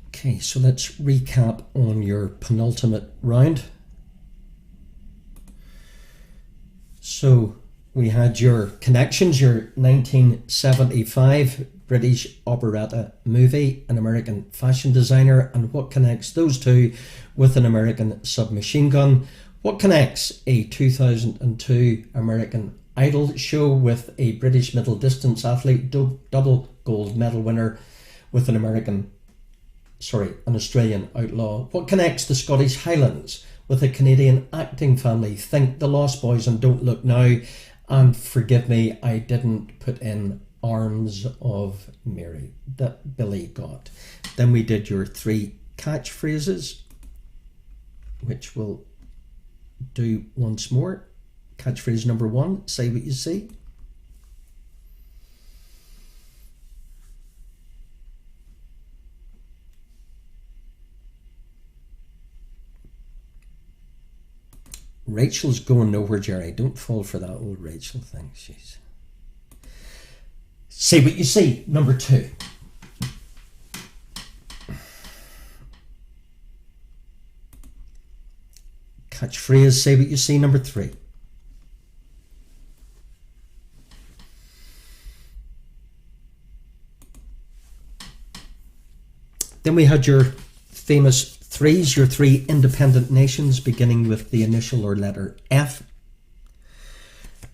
Okay, so let's recap on your penultimate round. So we had your connections, your 1975 British operetta movie, an American fashion designer, and what connects those two with an American submachine gun. What connects a 2002 American Idol show with a British middle distance athlete, double gold medal winner with an Australian outlaw? What connects the Scottish Highlands with a Canadian acting family? Think The Lost Boys and Don't Look Now. And forgive me, I didn't put in Arms of Mary that Billy got. Then we did your 3 catchphrases, which we'll do once more. Catchphrase number 1, say what you see. Rachel's going nowhere, Jerry. Don't fall for that old Rachel thing. She's... Say what you see, number 2. Catchphrase, say what you see, number 3. Then we had your famous 3s, your 3 independent nations beginning with the initial or letter F.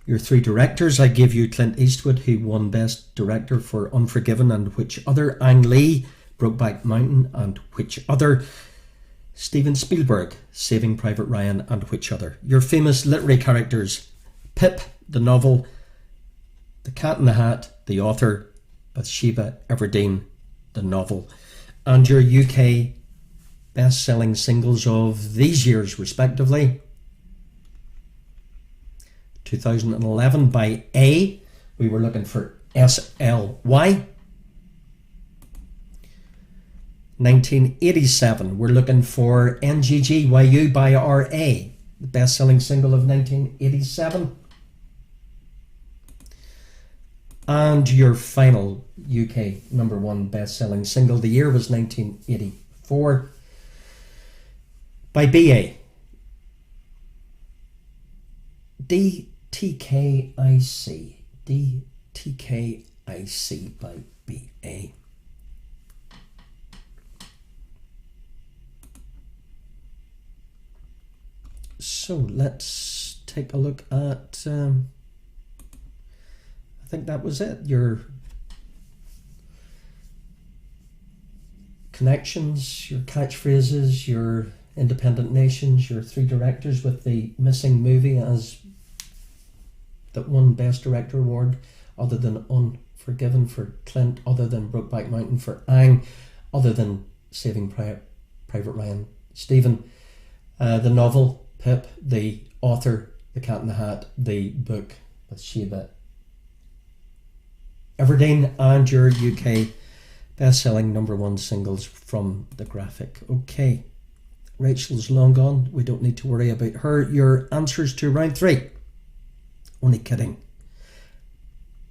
Your 3 directors, I gave you Clint Eastwood, who won Best Director for Unforgiven, and which other? Ang Lee, Brokeback Mountain, and which other? Steven Spielberg, Saving Private Ryan, and which other? Your famous literary characters: Pip, the novel; The Cat in the Hat, the author; Bathsheba Everdeen, the novel. And your UK best-selling singles of these years, respectively: 2011 by A, we were looking for SLY. 1987, we're looking for NGGYU by RA, the best-selling single of 1987. And your final UK number one best-selling single of the year was 1984 by BA, DTKIC. DTKIC by BA. So let's take a look at, I think that was it. Your connections, your catchphrases, your independent nations, your three directors with the missing movie as that won Best Director Award, other than Unforgiven for Clint, other than Brokeback Mountain for Ang, other than Saving Private Ryan, Stephen, the novel, Pip, the author, The Cat in the Hat, the book, Bathsheba Everdeen, and your UK best-selling number one singles from the graphic. Okay, Rachel's long gone. We don't need to worry about her. Your answers to round three. Only kidding.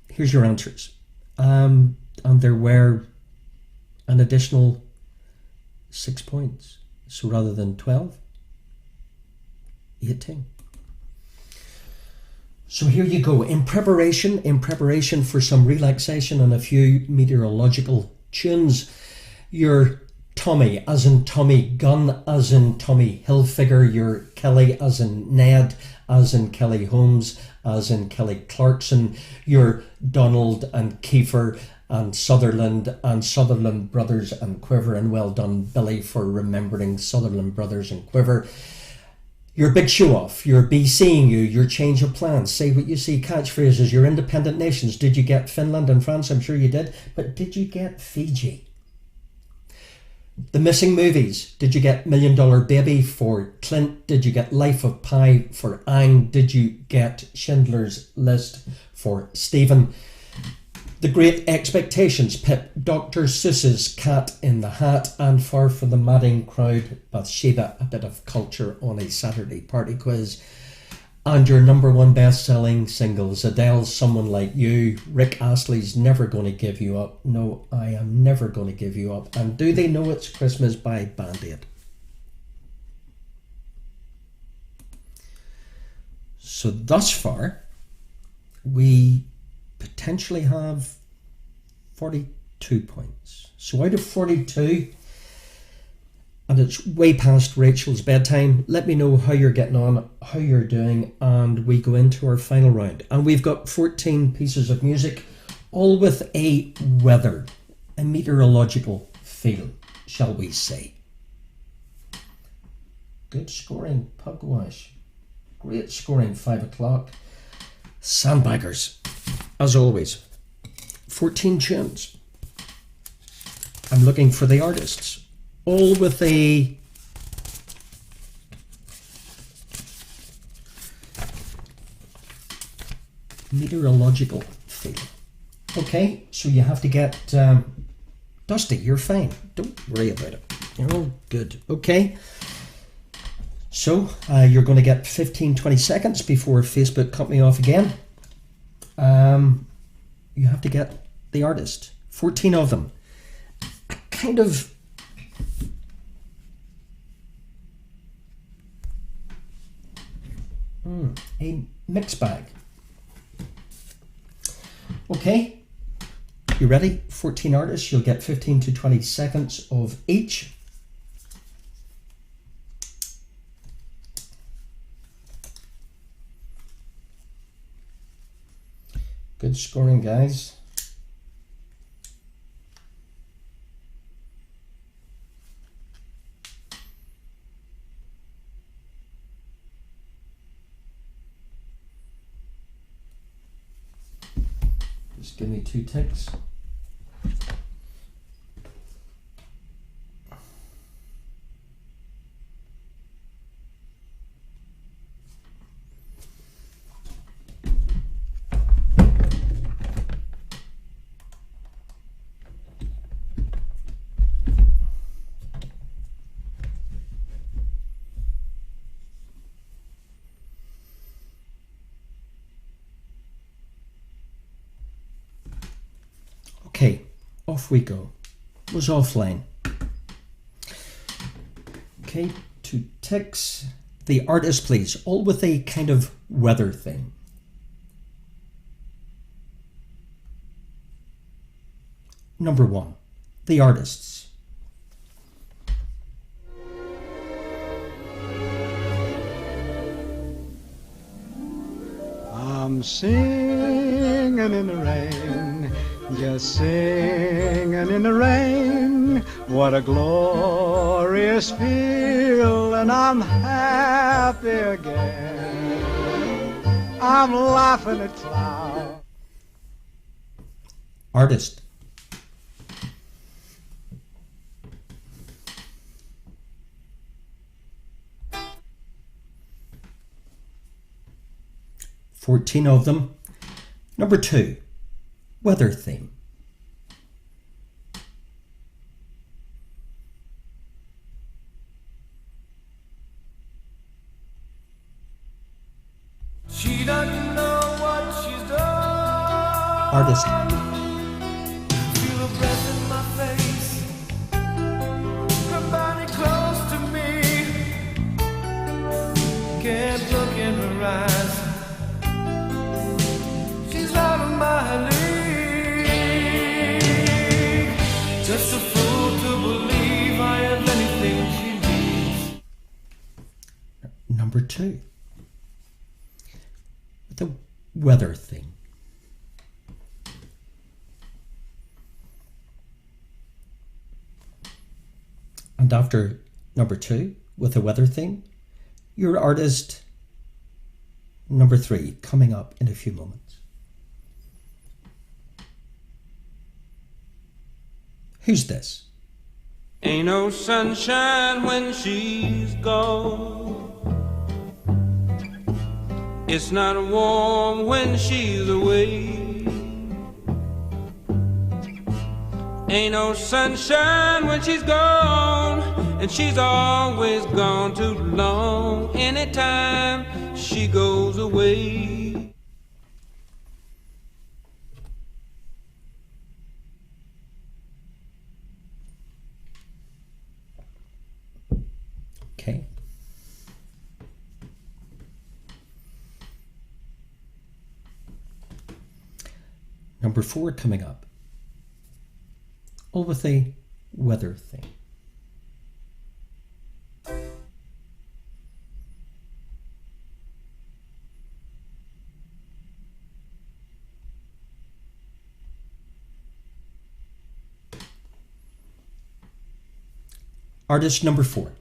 Here's your answers. And there were an additional 6 points. So rather than 12, 18. So here you go. In preparation for some relaxation and a few meteorological tunes, your Tommy, as in Tommy Gunn, as in Tommy Hilfiger, your Kelly, as in Ned, as in Kelly Holmes, as in Kelly Clarkson, your Donald and Kiefer and Sutherland Brothers and Quiver, and well done, Billy, for remembering Sutherland Brothers and Quiver. Your Big Show Off, your Be Seeing You, your Change of Plans, Say What You See, catchphrases, your independent nations. Did you get Finland and France? I'm sure you did. But did you get Fiji? The missing movies. Did you get $1 Million Baby for Clint? Did you get Life of Pi for Ang? Did you get Schindler's List for Stephen? The Great Expectations, Pip, Dr. Seuss's Cat in the Hat, and Far From the Madding Crowd, Bathsheba, a bit of culture on a Saturday party quiz. And your number one best-selling singles, Adele's Someone Like You, Rick Astley's Never Gonna Give You Up, No, I Am Never Gonna Give You Up, and Do They Know It's Christmas by Band Aid. So thus far, we potentially have 42 points. So out of 42, and it's way past Rachel's bedtime, let me know how you're getting on, how you're doing, and we go into our final round. And we've got 14 pieces of music, all with a weather, a meteorological feel, shall we say. Good scoring, Pugwash. Great scoring, 5 o'clock. Sandbaggers, as always. 14 tunes. I'm looking for the artists, all with a meteorological feel. Okay, so you have to get Dusty, you're fine. Don't worry about it. You're all good. Okay. So you're going to get 15-20 seconds before Facebook cut me off again. You have to get the artist. 14 of them. A kind of a mixed bag. Okay, you ready? 14 artists. You'll get 15 to 20 seconds of each. Good scoring, guys. Just give me 2 ticks. Okay, off we go. Was offline. Okay, 2 ticks. The artist, please, all with a kind of weather thing. Number 1, the artists.
I'm singing in the rain, just singing in the rain. What a glorious feeling, I'm happy again. I'm laughing at clouds.
Artist. Fourteen of them. Number 2, weather theme.
She doesn't know what she's done.
Artist.
Feel her breath in my face, her body close to me. Can't look in her eyes. She's out of my league. Just a fool to believe I have anything she needs.
Number 2, the weather thing. And after number 2, with the weather thing, your artist, number 3, coming up in a few moments. Who's this?
Ain't no sunshine when she's gone. It's not warm when she's away. Ain't no sunshine when she's gone, and she's always gone too long. Anytime she goes away.
Okay. Number 4 coming up. All with a weather thing. Artist number 4.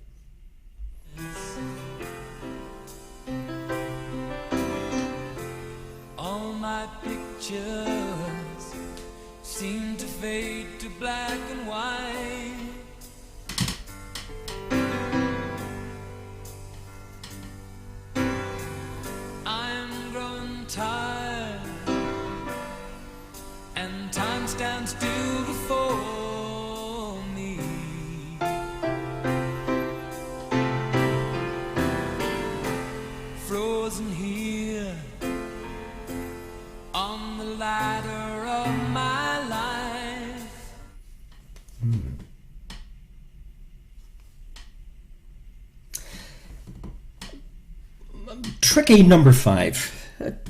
All my pictures seem to fade to black and white. I'm growing tired, and time stands still before me. Frozen here on the ladder of my life.
Tricky number 5.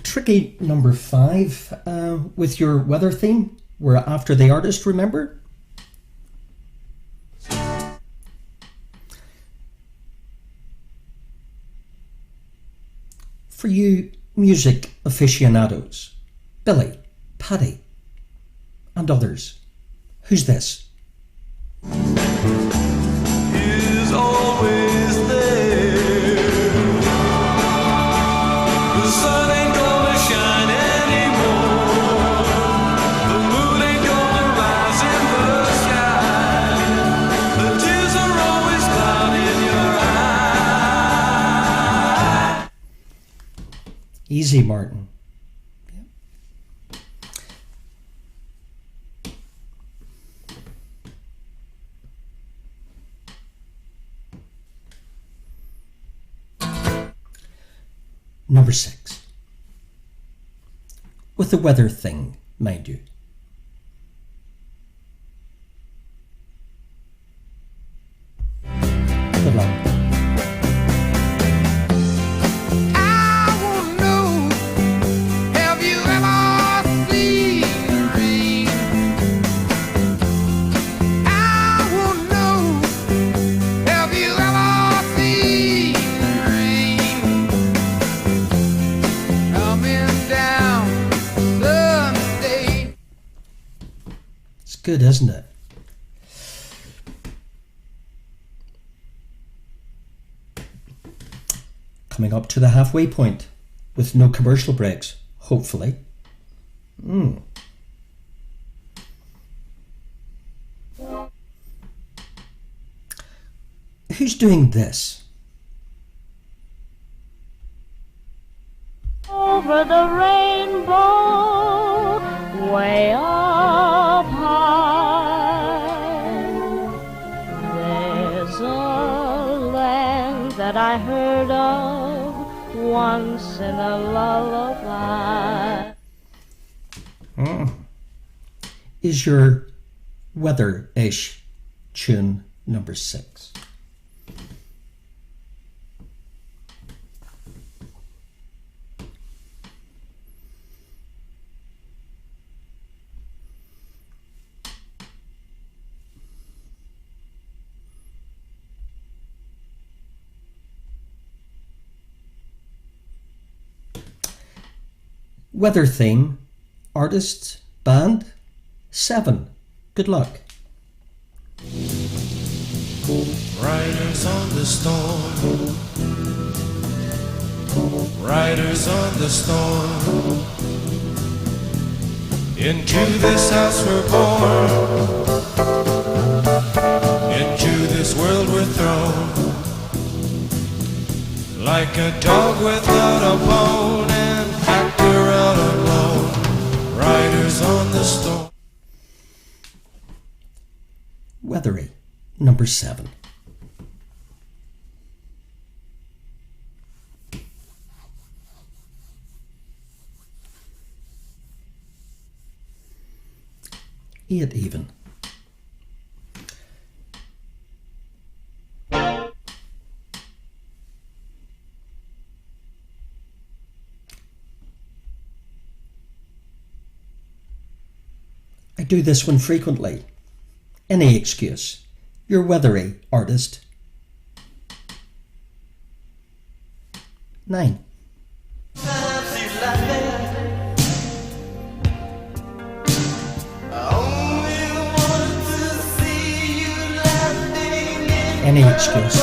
Tricky number 5 with your weather theme. We're after the artist, remember? For you music aficionados, Billy, Paddy, and others, who's this?
Is always there. The sun ain't gonna shine anymore.
Easy, Martin. Number 6. With the weather thing, mind you. Good luck. It's good, isn't it? Coming up to the halfway point with no commercial breaks, hopefully. Who's doing this?
Over the rainbow, way up high, there's a land that I heard of once in a lullaby.
Is your weather-ish tune number 6? Weather theme, artist, band, 7. Good luck.
Riders on the storm, riders on the storm. Into this house we're born, into this world we're thrown. Like a dog without a bone, and actor out alone. Riders on the storm.
Weathery, number 7. Eight even. I do this one frequently. Any excuse. You're weathery, artist. 9. Any excuse.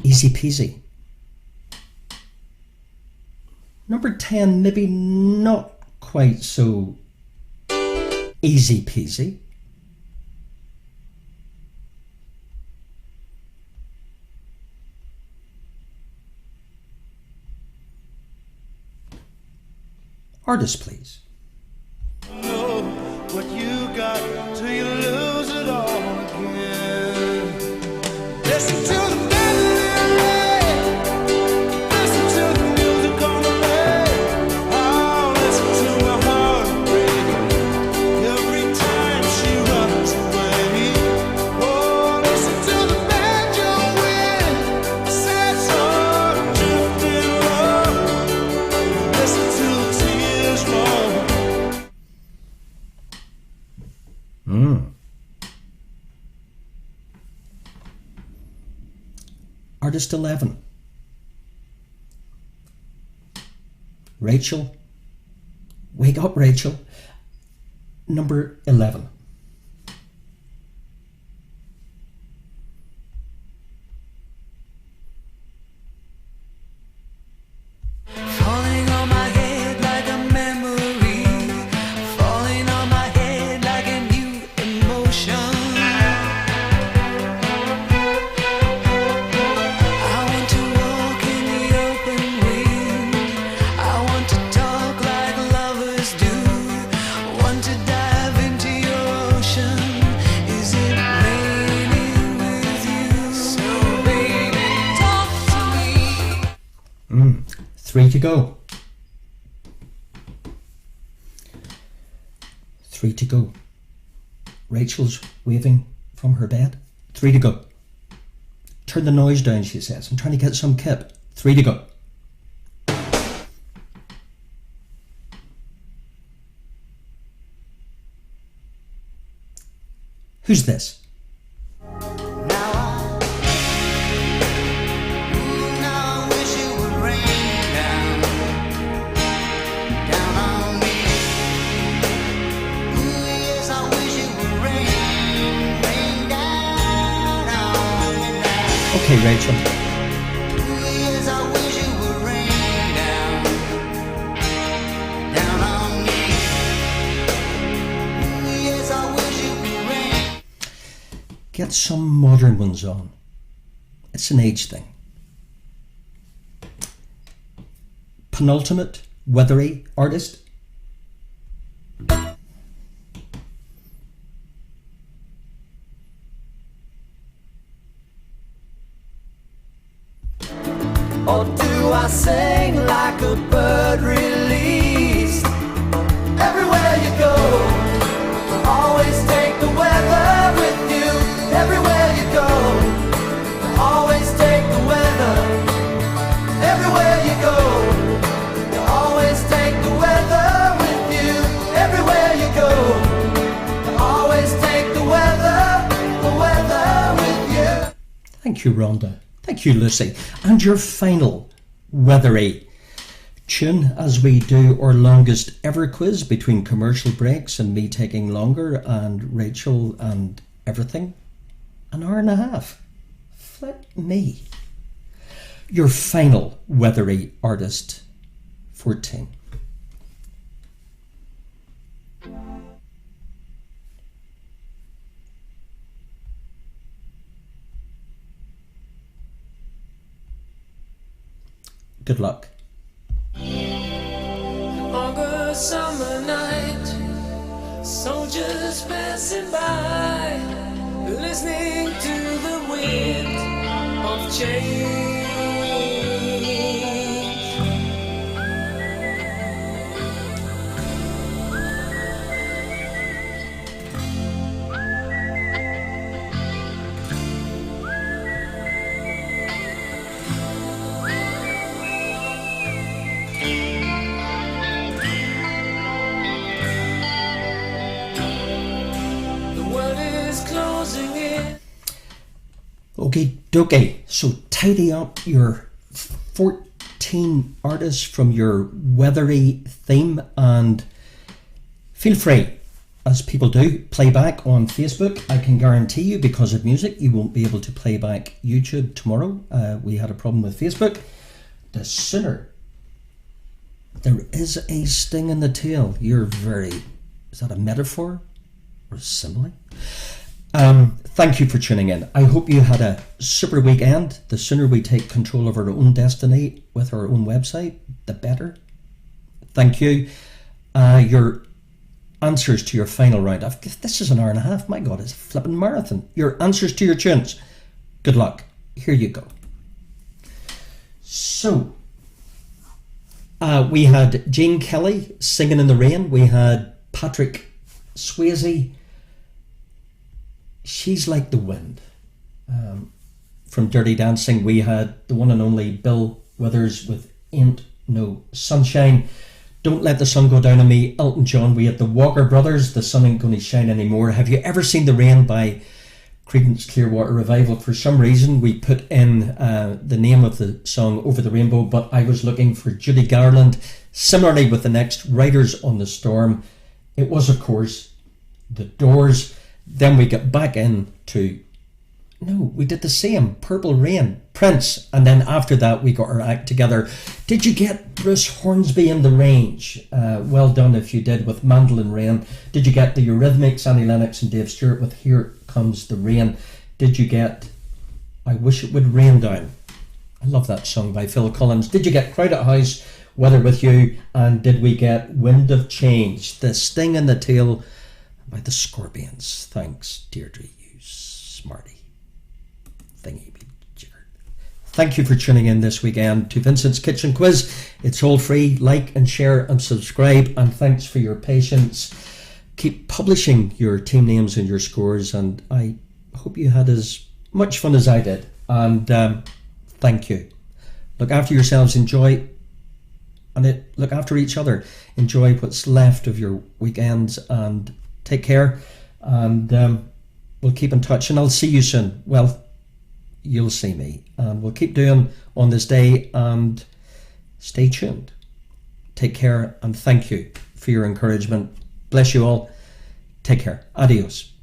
Easy peasy. Number 10, maybe not quite so easy peasy. Artist, please.
Know what you got till you lose it all again. Listen to the melody, listen to the music on the radio. Oh, listen to my heart break every time she runs away. Oh, listen to the banjo wind, sad song drifting low. Listen to the tears roll.
Artist 11. Rachel. Wake up, Rachel. Number 11. 3 to go. 3 to go. Rachel's waving from her bed. 3 to go. Turn the noise down, she says. I'm trying to get some kip. 3 to go. Who's this? Okay, Rachel. Get some modern ones on. It's an age thing. Penultimate, weathery artist.
Or do I sing like a bird released? Everywhere you go, always take the weather with you. Everywhere you go, always take the weather. Everywhere you go, you always take the weather with you. Everywhere you go, you always take the weather with you.
Thank you, Rhonda. Thank you, Lucy. And your final weathery tune as we do our longest ever quiz between commercial breaks and me taking longer and Rachel and everything. An hour and a half. Flip me. Your final weathery artist, 14. Good luck.
August summer night, soldiers passing by, listening to the wind of change.
Okie dokie, so tidy up your 14 artists from your weathery theme and feel free, as people do, play back on Facebook. I can guarantee you, because of music, you won't be able to play back YouTube tomorrow. We had a problem with Facebook. The sooner there is a sting in the tail, you're very... Is that a metaphor or a simile? Thank you for tuning in. I hope you had a super weekend. The sooner we take control of our own destiny with our own website, the better. Thank you. Your answers to your final round. This is an hour and a half. My God, it's a flipping marathon. Your answers to your tunes. Good luck. Here you go. So, we had Gene Kelly, Singing in the Rain. We had Patrick Swayze, She's Like the Wind. From Dirty Dancing, we had the one and only Bill Withers with Ain't No Sunshine. Don't Let the Sun Go Down on Me, Elton John. We had the Walker Brothers, The Sun Ain't Gonna Shine Anymore. Have you ever seen The Rain by Creedence Clearwater Revival? For some reason we put in the name of the song Over the Rainbow, but I was looking for Judy Garland. Similarly with the next, Riders on the Storm, it was of course The Doors. Then we get back into, no, we did the same, Purple Rain, Prince, and then after that we got our act together. Did you get Bruce Hornsby in the Range? Well done if you did, with Mandolin Rain. Did you get the Eurythmics, Annie Lennox and Dave Stewart with Here Comes the Rain? Did you get I Wish It Would Rain Down? I love that song by Phil Collins. Did you get Crowded House, Weather With You? And did we get Wind of Change, The Sting in the Tail by the Scorpions? Thanks, Deirdre, you smarty thingy jigger. Thank you for tuning in this weekend to Vincent's Kitchen Quiz. It's all free. Like and share and subscribe, and thanks for your patience. Keep publishing your team names and your scores, and I hope you had as much fun as I did. And thank you. Look after yourselves, enjoy, and look after each other. Enjoy what's left of your weekends, and take care. And we'll keep in touch, and I'll see you soon. Well, you'll see me, and we'll keep doing on this day, and stay tuned. Take care, and thank you for your encouragement. Bless you all. Take care. Adios.